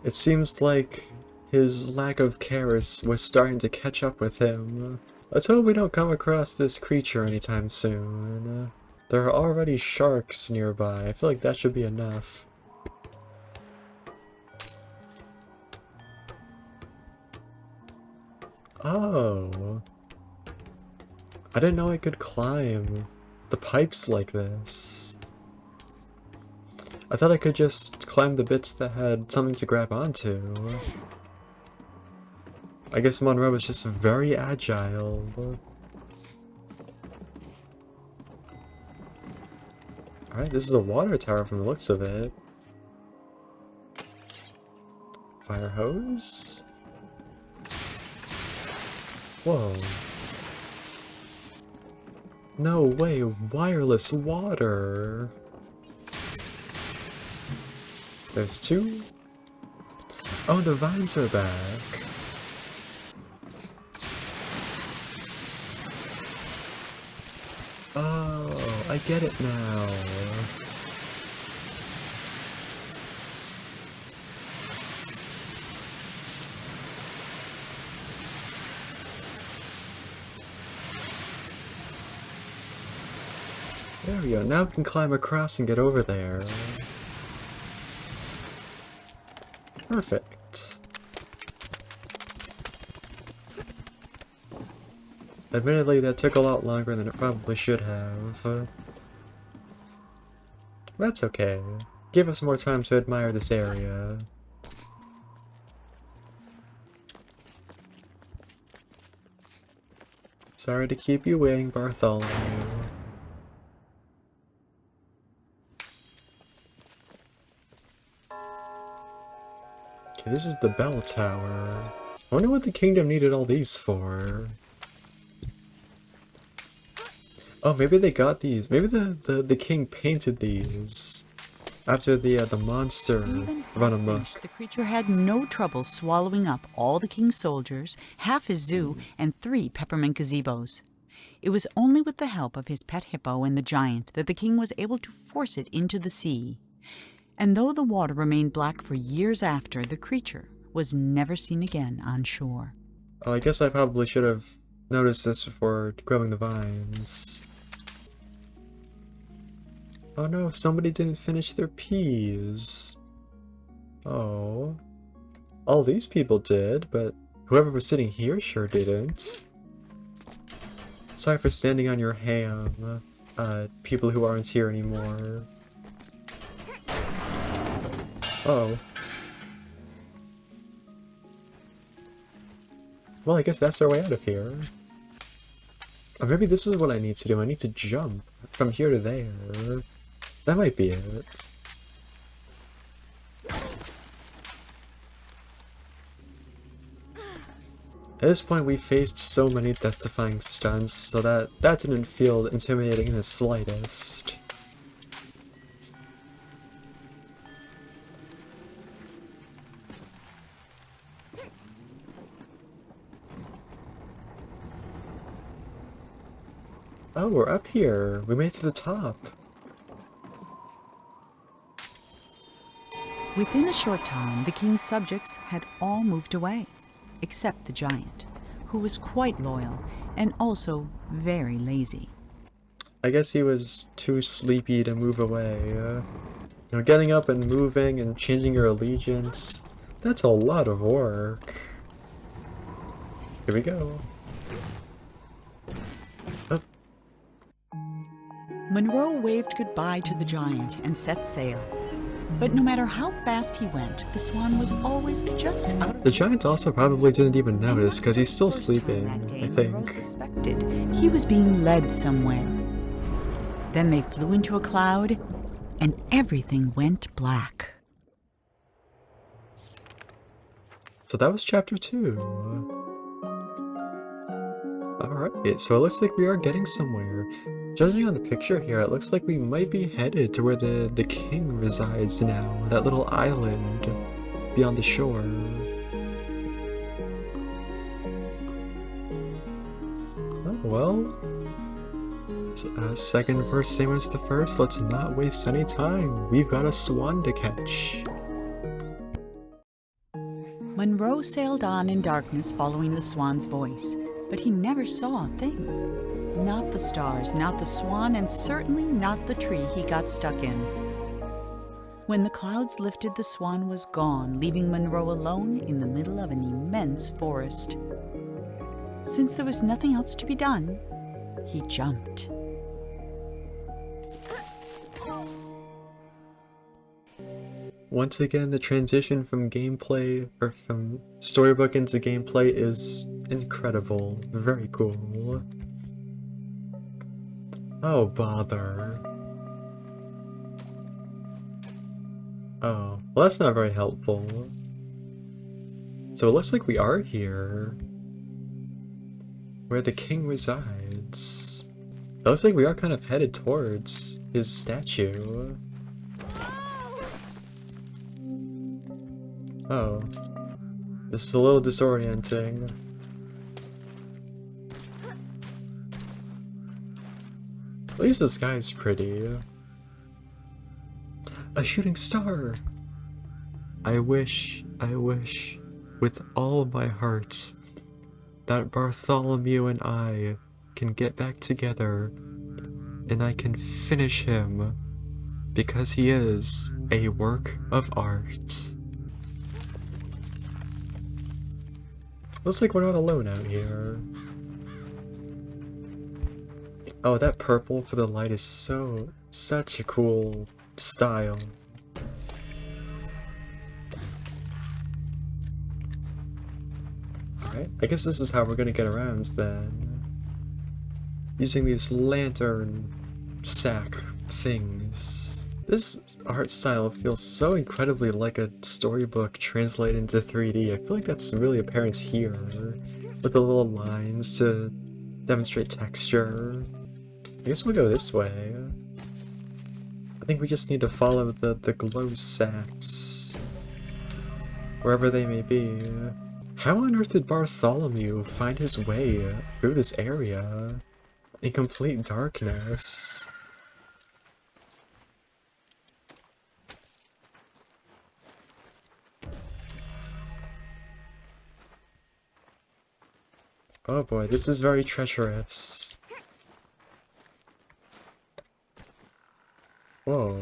It seems like his lack of care was starting to catch up with him. Let's hope we don't come across this creature anytime soon. There are already sharks nearby. I feel like that should be enough. Oh. I didn't know I could climb the pipes like this. I thought I could just climb the bits that had something to grab onto. I guess Monroe is just very agile. Alright, this is a water tower from the looks of it. Fire hose? Whoa. No way, wireless water! There's two? Oh, the vines are back! Oh, I get it now. There we go, now we can climb across and get over there. Perfect. Admittedly, that took a lot longer than it probably should have. That's okay. Give us more time to admire this area. Sorry to keep you waiting, Bartholomew. Okay, this is the bell tower. I wonder what the kingdom needed all these for. Oh, maybe they got these. Maybe the king painted these after the monster run amok. The creature had no trouble swallowing up all the king's soldiers, half his zoo, and 3 peppermint gazebos. It was only with the help of his pet hippo and the giant that the king was able to force it into the sea. And though the water remained black for years after, the creature was never seen again on shore. Oh, I guess I probably should have noticed this before growing the vines. Oh no, somebody didn't finish their peas. Oh. All these people did, but whoever was sitting here sure didn't. Sorry for standing on your ham, people who aren't here anymore. Oh. Well, I guess that's our way out of here. Or maybe this is what I need to do. I need to jump from here to there. That might be it. At this point, we faced so many death-defying stunts, so that didn't feel intimidating in the slightest. Oh, we're up here. We made it to the top. Within a short time, the king's subjects had all moved away, except the giant, who was quite loyal and also very lazy. I guess he was too sleepy to move away. You know, getting up and moving and changing your allegiance, that's a lot of work. Here we go. Oh. Monroe waved goodbye to the giant and set sail. But no matter how fast he went, the Swan was always just out of... The giant also probably didn't even notice because he's still sleeping, I think. Monroe suspected he was being led somewhere. Then they flew into a cloud, and everything went black. So that was chapter 2. Alright, so it looks like we are getting somewhere. Judging on the picture here, it looks like we might be headed to where the king resides now. That little island beyond the shore. Oh, well. second verse, same as the first. Let's not waste any time. We've got a swan to catch. Monroe sailed on in darkness following the swan's voice, but he never saw a thing. Not the stars, not the swan, and certainly not the tree he got stuck in. When the clouds lifted, the swan was gone, leaving Monroe alone in the middle of an immense forest. Since there was nothing else to be done, he jumped. Once again, the transition from gameplay, or from storybook into gameplay is incredible. Very cool. Oh, bother. Oh, well that's not very helpful. So it looks like we are here, where the king resides. It looks like we are kind of headed towards his statue. Oh. This is a little disorienting. At least the sky's pretty. A shooting star! I wish, with all my heart, that Bartholomew and I can get back together and I can finish him because he is a work of art. Looks like we're not alone out here. Oh, that purple for the light is such a cool style. Alright, I guess this is how we're gonna get around then. Using these lantern sack things. This art style feels so incredibly like a storybook translated into 3D. I feel like that's really apparent here, with the little lines to demonstrate texture. I guess we'll go this way. I think we just need to follow the glow sacks, wherever they may be. How on earth did Bartholomew find his way through this area in complete darkness? Oh boy, this is very treacherous. Whoa.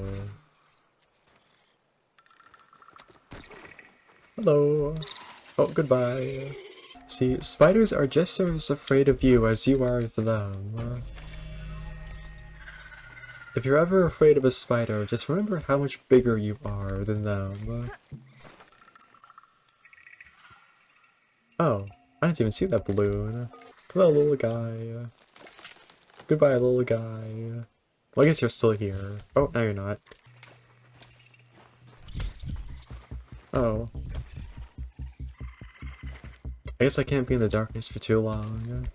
Hello. Oh, goodbye. See, spiders are just as afraid of you as you are of them. If you're ever afraid of a spider, just remember how much bigger you are than them. Oh, I didn't even see that balloon. Hello, little guy. Goodbye, little guy. Well, I guess you're still here. Oh, no you're not. Oh. I guess I can't be in the darkness for too long.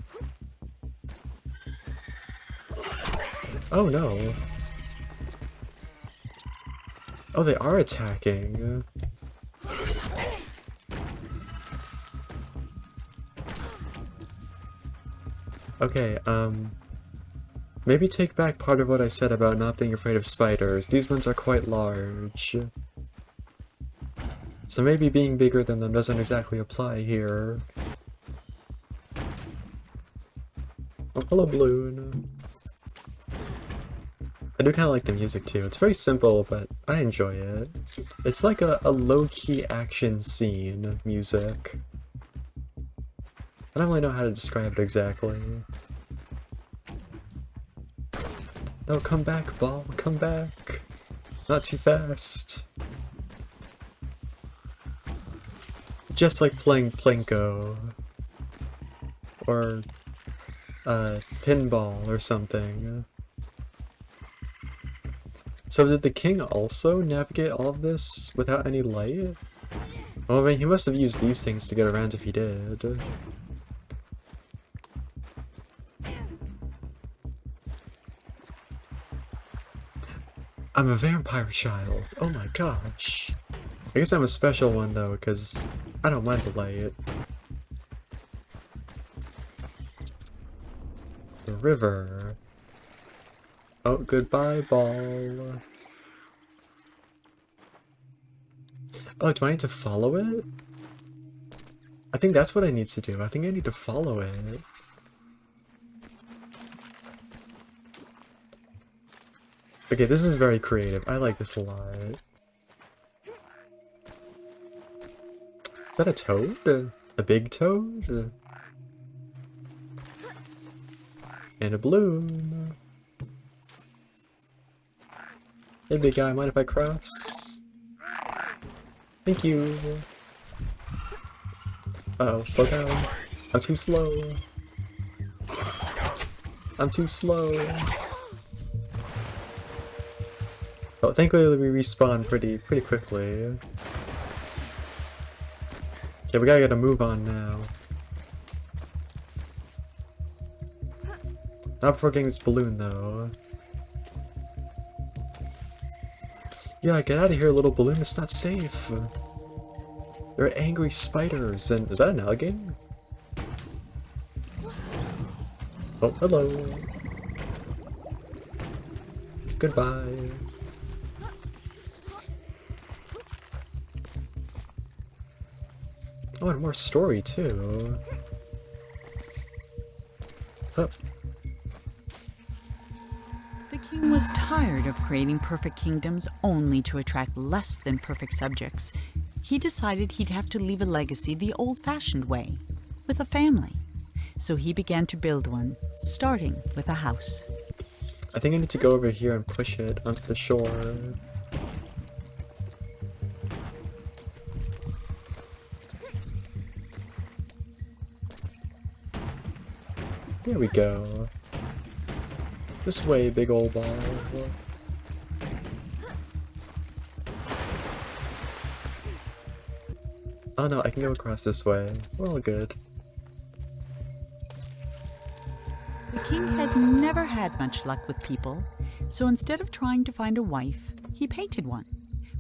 Oh no. Oh, they are attacking. Okay, maybe take back part of what I said about not being afraid of spiders. These ones are quite large. So maybe being bigger than them doesn't exactly apply here. Oh, hello, balloon. I do kind of like the music too. It's very simple, but I enjoy it. It's like a low-key action scene music. I don't really know how to describe it exactly. No, come back, ball, come back. Not too fast. Just like playing Plinko. Or, pinball or something. So did the king also navigate all of this without any light? Well, I mean, he must have used these things to get around if he did. I'm a vampire child. Oh my gosh. I guess I'm a special one though, because I don't mind the light. The river. Oh, goodbye, ball. Oh, do I need to follow it? I think that's what I need to do. I think I need to follow it. Okay, this is very creative. I like this a lot. Is that a toad? A big toad? And a balloon. Hey, big guy, mind if I cross? Thank you. Uh-oh, slow down. I'm too slow. I'm too slow. Oh, thankfully we respawn pretty quickly. Okay, we gotta get a move on now. Not before getting this balloon, though. Yeah, get out of here, little balloon. It's not safe. There are angry spiders, and is that an alligator? Oh, hello. Goodbye. Oh, and more story, too. Oh. The king was tired of creating perfect kingdoms only to attract less than perfect subjects. He decided he'd have to leave a legacy the old-fashioned way, with a family. So he began to build one, starting with a house. I think I need to go over here and push it onto the shore. There we go. This way, big old ball. Oh no, I can go across this way. We're all good. The king had never had much luck with people, so instead of trying to find a wife, he painted one.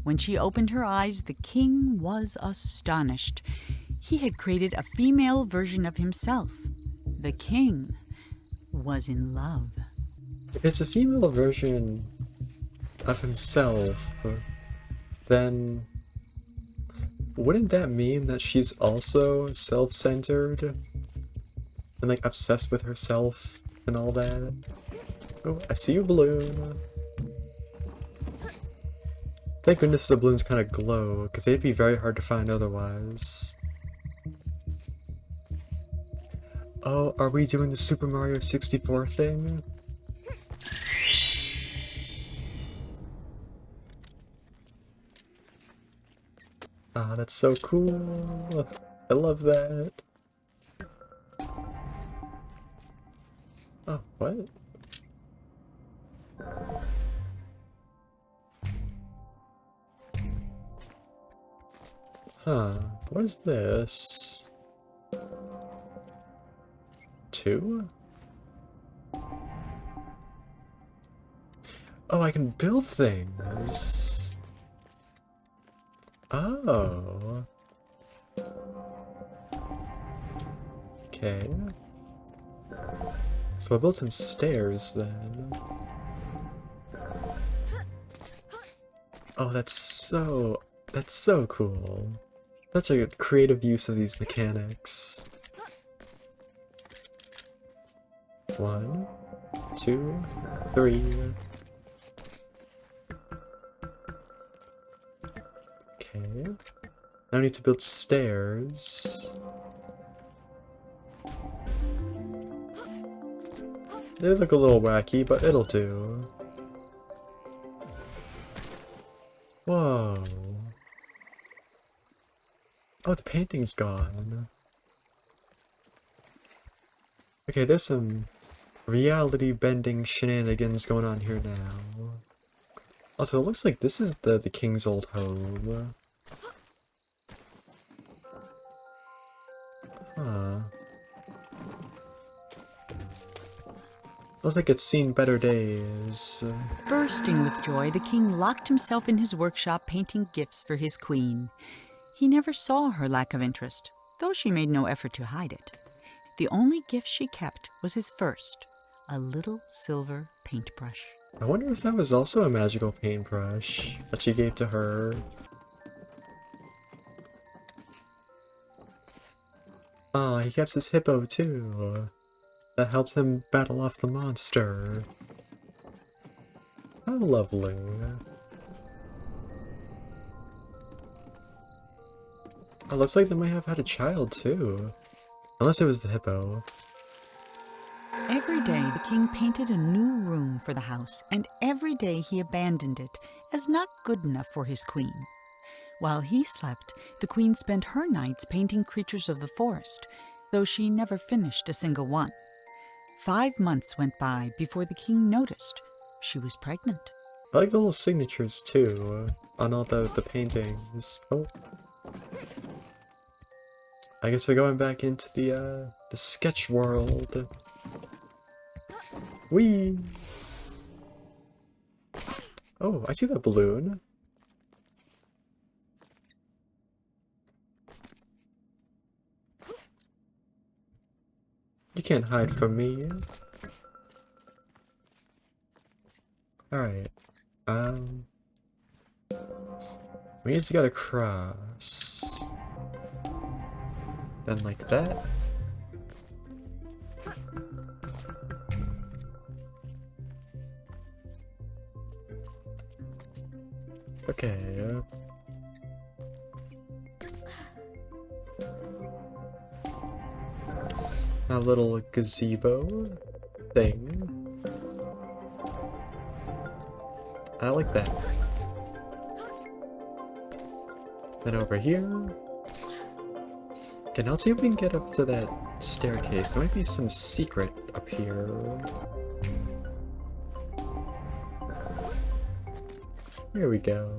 When she opened her eyes, the king was astonished. He had created a female version of himself. The king was in love. If it's a female version of himself, then wouldn't that mean that she's also self-centered? And like obsessed with herself and all that? Oh, I see you, balloon. Thank goodness the balloons kind of glow, because they'd be very hard to find otherwise. Oh, are we doing the Super Mario 64 thing? Ah, that's so cool. I love that. Oh, what? Huh, what is this? 2? Oh, I can build things. Oh. Okay. So I built some stairs then. Oh, that's so cool. Such a creative use of these mechanics. 1, 2, 3. Okay. Now I need to build stairs. They look a little wacky, but it'll do. Whoa. Oh, the painting's gone. Okay, there's some reality-bending shenanigans going on here now. Also, it looks like this is the king's old home. Huh. Looks like it's seen better days. Bursting with joy, the king locked himself in his workshop painting gifts for his queen. He never saw her lack of interest, though she made no effort to hide it. The only gift she kept was his first, a little silver paintbrush. I wonder if that was also a magical paintbrush that she gave to her. Oh, he kept his hippo too. That helps him battle off the monster. How lovely. Oh, looks like they might have had a child too. Unless it was the hippo. Every day the king painted a new room for the house, and every day he abandoned it as not good enough for his queen. While he slept, the queen spent her nights painting creatures of the forest, though she never finished a single one. 5 months went by before the king noticed she was pregnant. I like the little signatures too, on all the paintings. Oh. I guess we're going back into the sketch world. Whee! Oh, I see that balloon. You can't hide from me. Alright. We just gotta cross. Then like that. Okay. A little gazebo thing. I like that. Then over here. Okay, now let's see if we can get up to that staircase. There might be some secret up here. Here we go.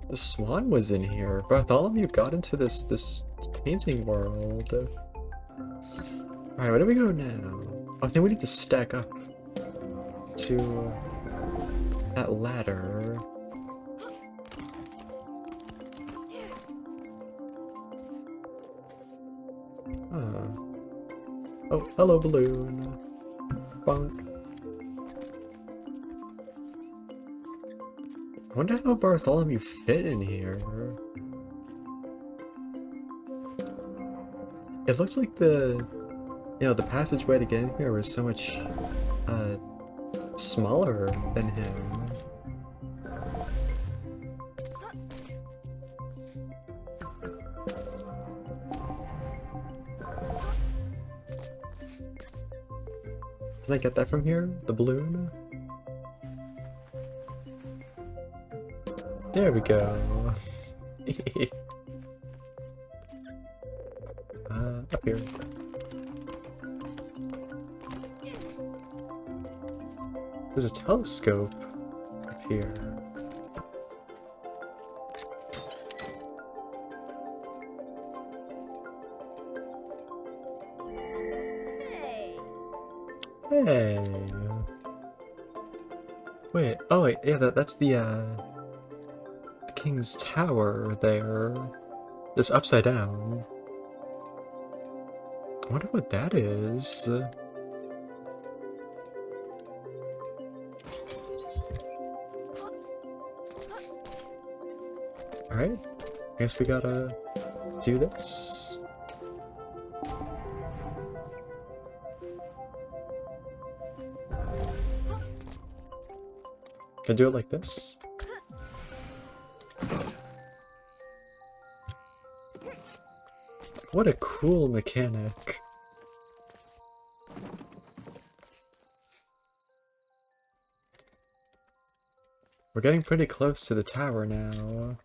The Swan was in here. Bartholomew got into this painting world. Alright, where do we go now? Oh, I think we need to stack up to that ladder. Oh, hello balloon. Bonk. I wonder how Bartholomew fit in here. It looks like the passageway to get in here was so much, smaller than him. Can I get that from here? The balloon? There we go. Up here. There's a telescope up here. Hey. Wait. Oh wait. Yeah. That's the King's Tower there. It's upside down. I wonder what that is. Alright. I guess we gotta do this. Can I do it like this? What a cool mechanic. We're getting pretty close to the tower now.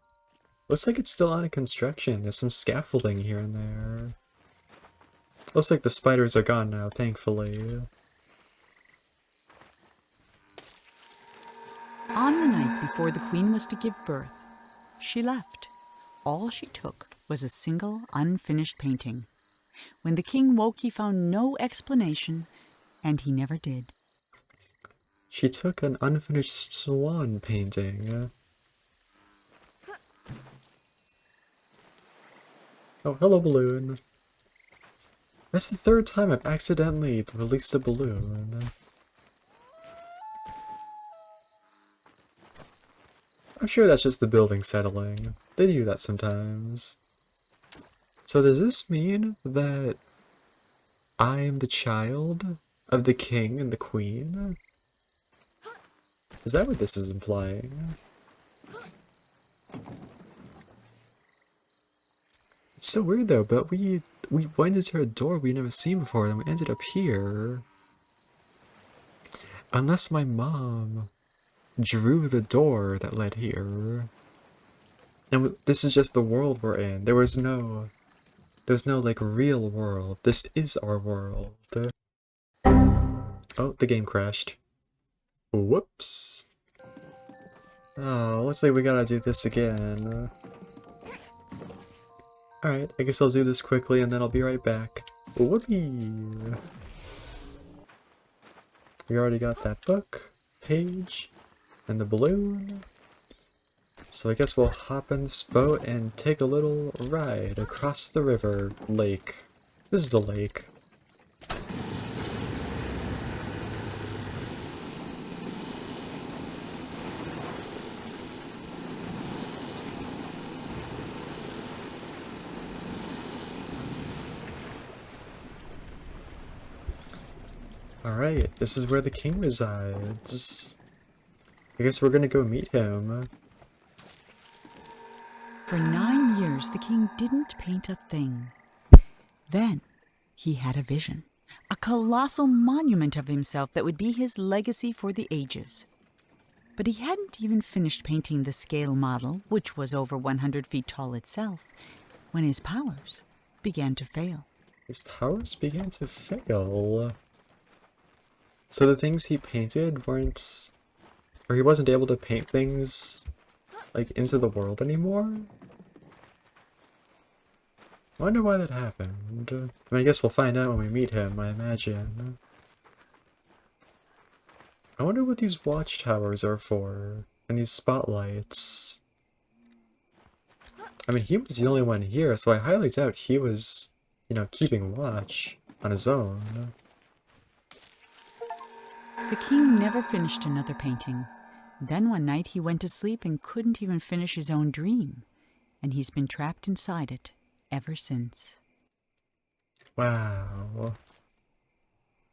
Looks like it's still under construction. There's some scaffolding here and there. Looks like the spiders are gone now, thankfully. On the night before the queen was to give birth, she left. All she took was a single unfinished painting. When the king woke, he found no explanation, and he never did. She took an unfinished swan painting. Oh, hello, balloon. That's the third time I've accidentally released a balloon. I'm sure that's just the building settling. They do that sometimes. So does this mean that I am the child of the king and the queen? Is that what this is implying? It's so weird though, but we went into a door we'd never seen before, and we ended up here. Unless my mom drew the door that led here. And this is just the world we're in. There's no like real world. This is our world. Oh, the game crashed. Whoops. Oh, looks like we gotta do this again. Alright, I guess I'll do this quickly and then I'll be right back. Whoopee! We already got that book, page, and the balloon. So I guess we'll hop in this boat and take a little ride across the river, lake. This is the lake. Alright, this is where the king resides. I guess we're gonna go meet him. For 9 years, the king didn't paint a thing. Then he had a vision, a colossal monument of himself that would be his legacy for the ages. But he hadn't even finished painting the scale model, which was over 100 feet tall itself, when his powers began to fail. His powers began to fail. So the things he painted weren't... or he wasn't able to paint things, like, into the world anymore? I wonder why that happened. I mean, I guess we'll find out when we meet him, I imagine. I wonder what these watchtowers are for, and these spotlights. I mean, he was the only one here, so I highly doubt he was, you know, keeping watch on his own. The king never finished another painting. Then one night he went to sleep and couldn't even finish his own dream, and he's been trapped inside it ever since. Wow.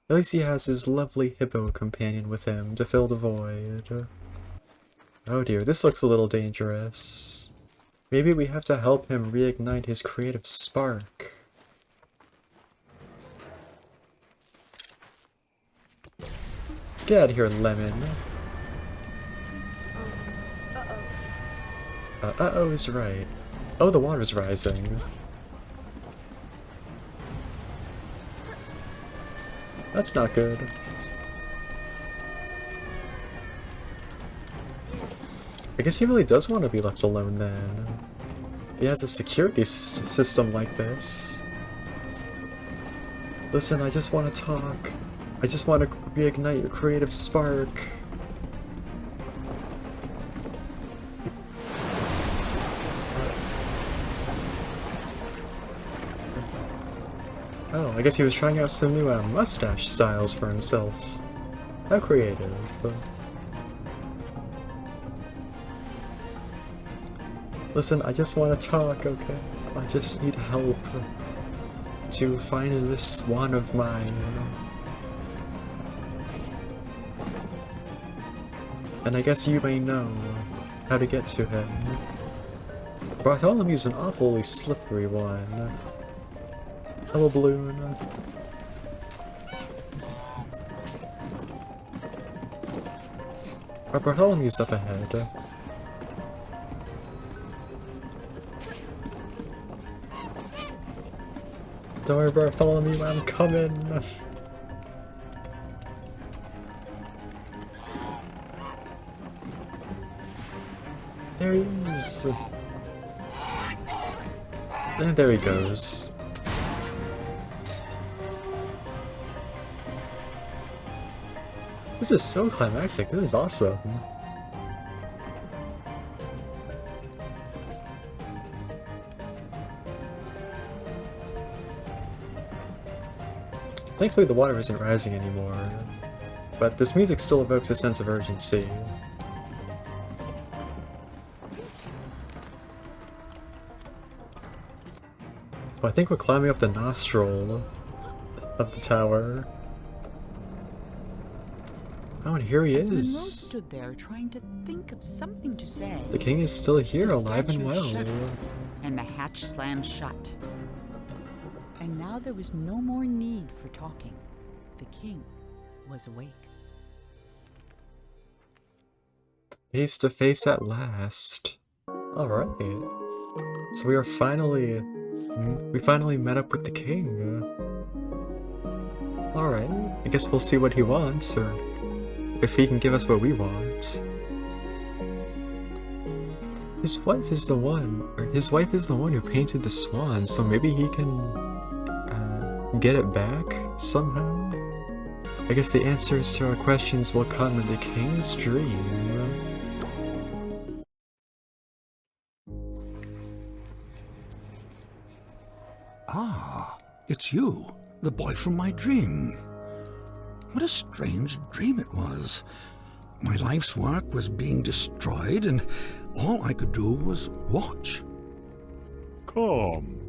At least he has his lovely hippo companion with him to fill the void. Oh dear, this looks a little dangerous. Maybe we have to help him reignite his creative spark. Get out of here, Lemon. Uh-oh is right. Oh, the water's rising. That's not good. I guess he really does want to be left alone then. He has a security system like this. Listen, I just want to talk. I just want to reignite your creative spark. Oh, I guess he was trying out some new mustache styles for himself. How creative. Listen, I just want to talk, okay? I just need help to find this swan of mine. And I guess you may know how to get to him. Bartholomew's an awfully slippery one. Hello, balloon. Our Bartholomew's up ahead. Don't worry, Bartholomew, I'm coming. There he is. And there he goes. This is so climactic, this is awesome. Thankfully the water isn't rising anymore, but this music still evokes a sense of urgency. Oh, I think we're climbing up the nostril of the tower. Oh, and here he As Monroe is. stood there trying to think of something to say, The king is still here, the alive and statue well. shuddered, and the hatch slammed shut. And now there was no more need for talking. The king was awake. Face to face at last. Alright. So we finally met up with the king. Alright, I guess we'll see what he wants, or if he can give us what we want. His wife is the one who painted the swan, so maybe he can get it back somehow? I guess the answers to our questions will come in the king's dream. Ah, it's you, the boy from my dream. What a strange dream it was. My life's work was being destroyed, and all I could do was watch. Come,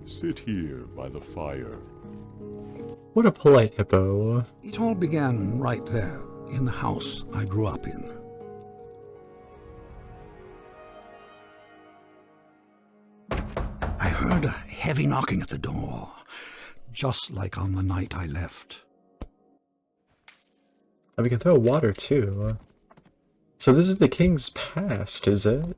sit here by the fire. What a polite hippo. It all began right there, in the house I grew up in. I heard a heavy knocking at the door, just like on the night I left. And we can throw water too. So this is the king's past, is it?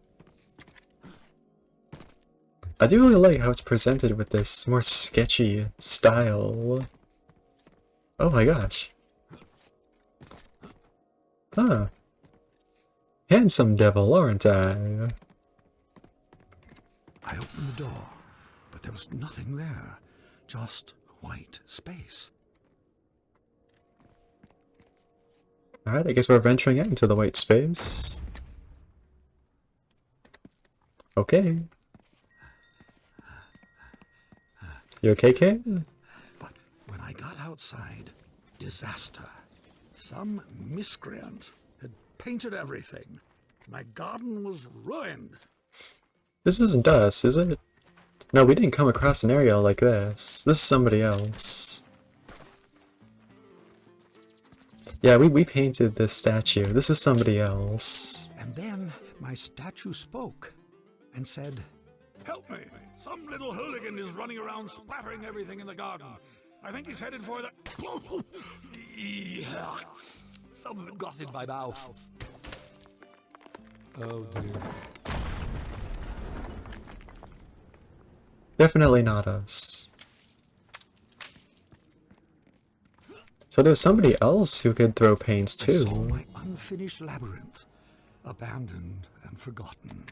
I do really like how it's presented with this more sketchy style. Oh my gosh. Huh. Handsome devil, aren't I? I opened the door, but there was nothing there, just white space. Alright, I guess we're venturing out into the white space. Okay. You okay, King? But when I got outside, disaster. Some miscreant had painted everything. My garden was ruined. This isn't us, is it? No, we didn't come across an area like this. This is somebody else. Yeah, we painted this statue. This was somebody else. And then my statue spoke and said, "Help me! Some little hooligan is running around splattering everything in the garden. I think he's headed for the..." Something got in my mouth. Oh dear. Definitely not us. So there's somebody else who could throw paints I saw too. my unfinished labyrinth, abandoned and forgotten.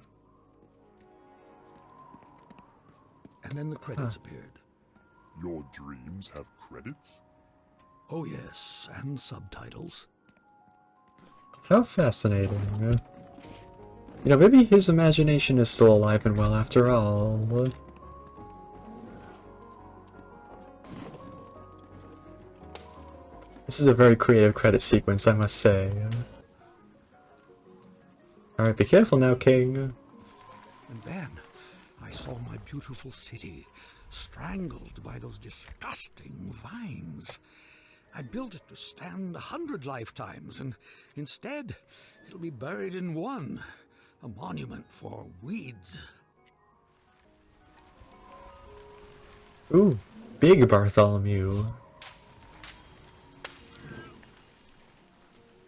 And then the credits appeared. Your dreams have credits? Oh yes, and subtitles. How fascinating. You know, maybe his imagination is still alive and well after all. This is a very creative credit sequence, I must say. Alright, be careful now, King. And then I saw my beautiful city strangled by those disgusting vines. I built it to stand 100 lifetimes, and instead it'll be buried in one, a monument for weeds. Ooh, big Bartholomew.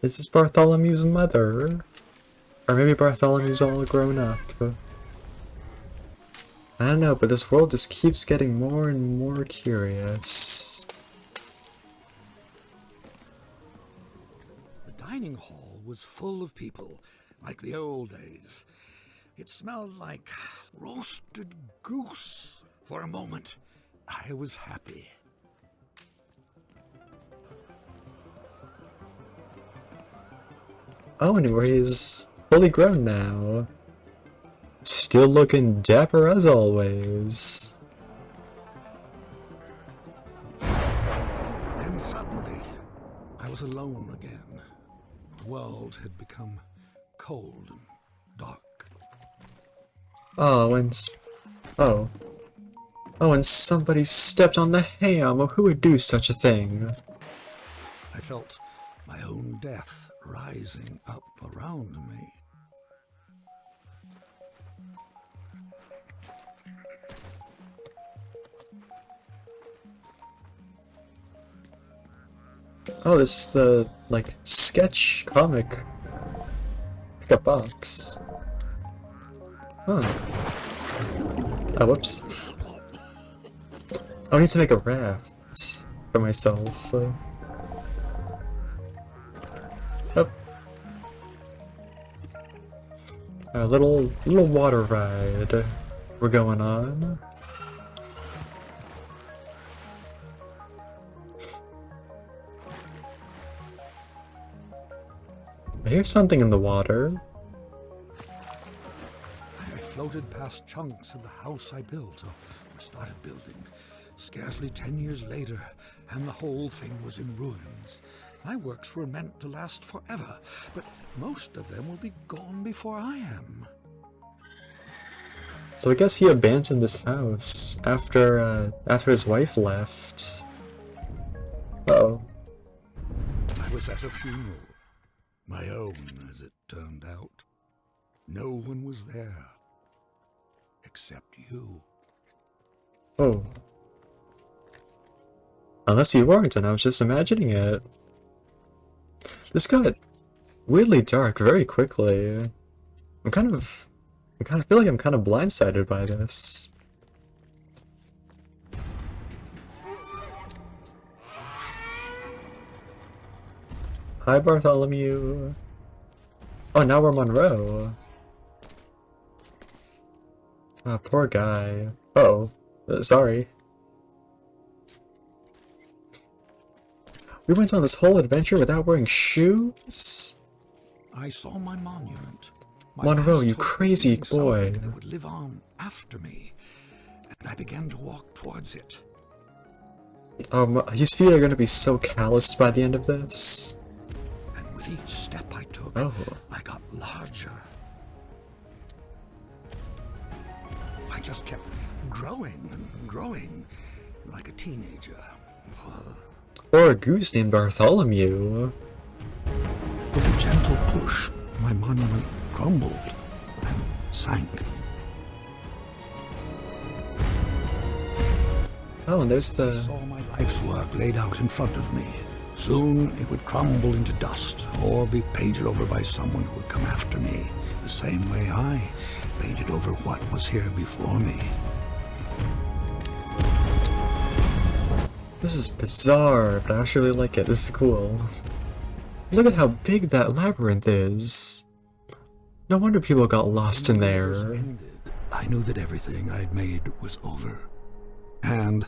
Is this Bartholomew's mother? Or maybe Bartholomew's all grown up. I don't know, but this world just keeps getting more and more curious. The dining hall was full of people, like the old days. It smelled like roasted goose. For a moment, I was happy. Oh, and he's fully grown now. Still looking dapper as always. Then was alone again. The world had become cold and dark. Oh, oh. Oh, and somebody stepped on the ham. Oh, who would do such a thing? I felt my own death rising up around me. Oh, this is the, like, sketch comic pickup box. Huh. Oh, whoops. I need to make a raft for myself. Oh. A little water ride we're going on. I hear something in the water. I floated past chunks of the house I built, or started building. Scarcely 10 years later, and the whole thing was in ruins. My works were meant to last forever, but most of them will be gone before I am. So I guess he abandoned this house after his wife left. Uh-oh. I was at a funeral. My own, as it turned out. No one was there. Except you. Oh. Unless you weren't, and I was just imagining it. This got weirdly dark very quickly. I kind of feel like I'm kind of blindsided by this. Hi, Bartholomew. Oh, now we're Monroe. Ah, poor guy. Uh-oh. Sorry. We went on this whole adventure without wearing shoes? I saw my monument. Monroe, you crazy boy. That would live on after me, and I began to walk towards it. His feet are gonna be so calloused by the end of this. And with each step I took, I got larger. I just kept growing and growing, like a teenager. Or a goose named Bartholomew. With a gentle push, my monument crumbled and sank. Oh, and there's the... I saw my life's work laid out in front of me. Soon it would crumble into dust, or be painted over by someone who would come after me, the same way I painted over what was here before me. This is bizarre, but I actually like it. This is cool. Look at how big that labyrinth is. No wonder people got lost in there. I knew that everything I'd made was over. And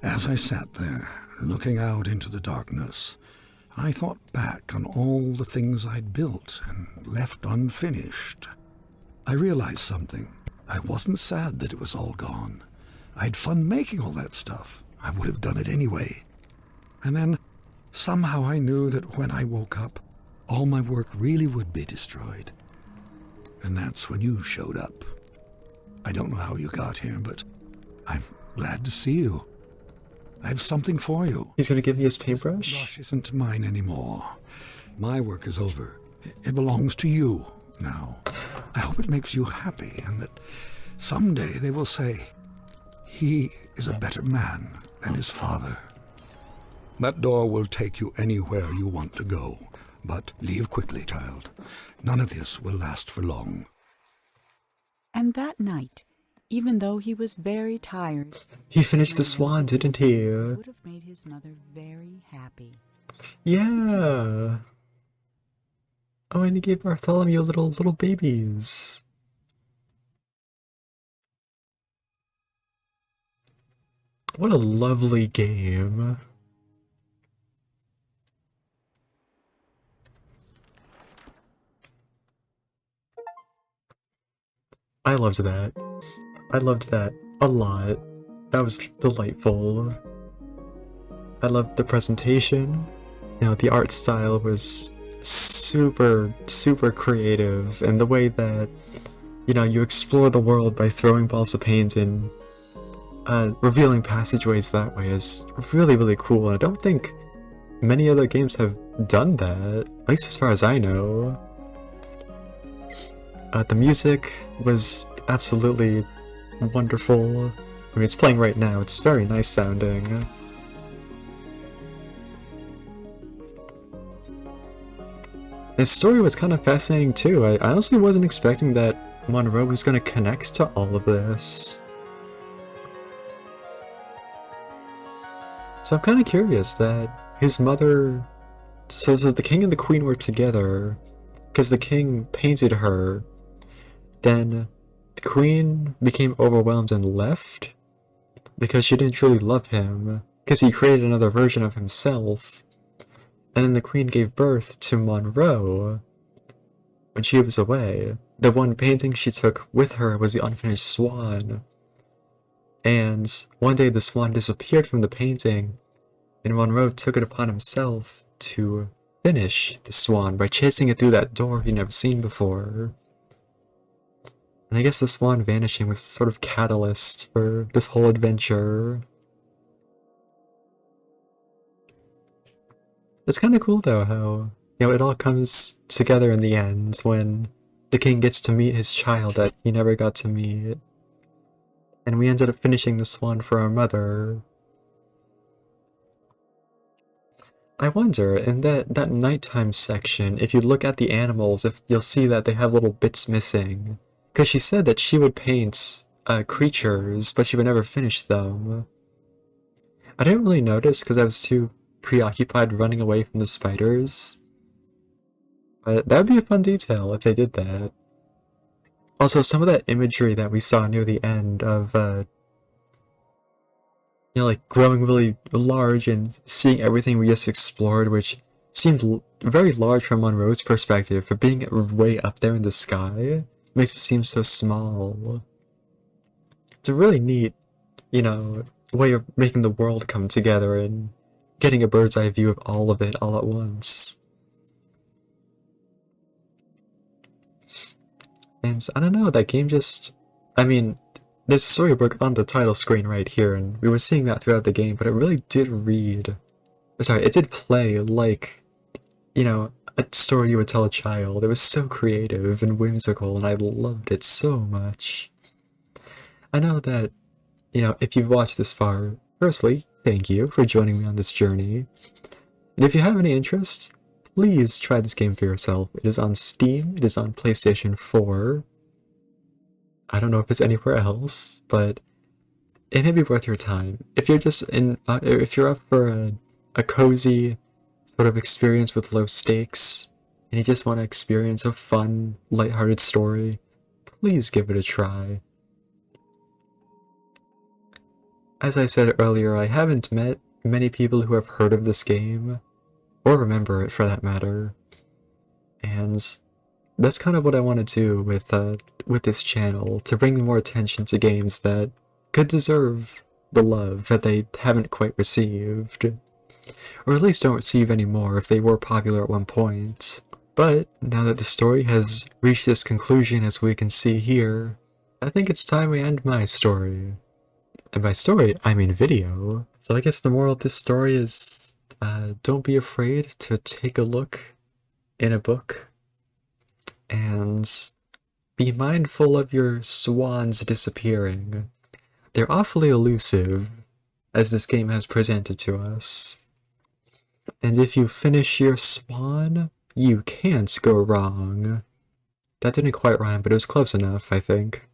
as I sat there, looking out into the darkness, I thought back on all the things I'd built and left unfinished. I realized something. I wasn't sad that it was all gone. I had fun making all that stuff. I would have done it anyway. And then, somehow I knew that when I woke up, all my work really would be destroyed. And that's when you showed up. I don't know how you got here, but I'm glad to see you. I have something for you. He's gonna give me his paintbrush? This brush isn't mine anymore. My work is over. It belongs to you now. I hope it makes you happy, and that someday they will say, he is a better man than his father. That door will take you anywhere you want to go, but leave quickly, child. None of this will last for long. And that night, even though he was very tired, he finished the Swan, didn't he? Would have made his mother very happy. Yeah. Oh, and he gave Bartholomew little babies. What a lovely game. I loved that. I loved that a lot. That was delightful. I loved the presentation. You know, the art style was super, super creative, and the way that, you know, you explore the world by throwing balls of paint and revealing passageways that way is really, really cool. I don't think many other games have done that, at least as far as I know. The music was absolutely wonderful. I mean, it's playing right now, it's very nice sounding. His story was kind of fascinating too. I honestly wasn't expecting that Monroe was going to connect to all of this. So I'm kind of curious that his mother... So the king and the queen were together, because the king painted her. Then the queen became overwhelmed and left, because she didn't truly love him, because he created another version of himself. And then the queen gave birth to Monroe when she was away. The one painting she took with her was the unfinished swan. And one day the swan disappeared from the painting, and Monroe took it upon himself to finish the swan by chasing it through that door he'd never seen before. And I guess the swan vanishing was sort of catalyst for this whole adventure. It's kind of cool though how, you know, it all comes together in the end when the king gets to meet his child that he never got to meet. And we ended up finishing the swan for our mother. I wonder, in that nighttime section, if you look at the animals, if you'll see that they have little bits missing. Because she said that she would paint creatures, but she would never finish them. I didn't really notice because I was too preoccupied running away from the spiders. But that would be a fun detail if they did that. Also, some of that imagery that we saw near the end of, you know, like growing really large and seeing everything we just explored, which seemed very large from Monroe's perspective, for being way up there in the sky, makes it seem so small. It's a really neat, you know, way of making the world come together and getting a bird's eye view of all of it all at once. And I don't know, that game just... I mean, there's a storybook on the title screen right here, and we were seeing that throughout the game, but it really did read... Sorry, it did play like, you know, a story you would tell a child. It was so creative and whimsical, and I loved it so much. I know that, you know, if you've watched this far, firstly, thank you for joining me on this journey. And if you have any interest, please try this game for yourself. It is on Steam, it is on PlayStation 4. I don't know if it's anywhere else, but it may be worth your time. If you're just if you're up for a cozy sort of experience with low stakes, and you just want to experience a fun, lighthearted story, please give it a try. As I said earlier, I haven't met many people who have heard of this game, or remember it for that matter, and that's kind of what I want to do with this channel, to bring more attention to games that could deserve the love that they haven't quite received, or at least don't receive anymore if they were popular at one point. But now that the story has reached its conclusion, as we can see here, I think it's time we end my story. And by story, I mean video. So I guess the moral of this story is, don't be afraid to take a look in a book, and be mindful of your swans disappearing. They're awfully elusive, as this game has presented to us. And if you finish your swan, you can't go wrong. That didn't quite rhyme, but it was close enough, I think.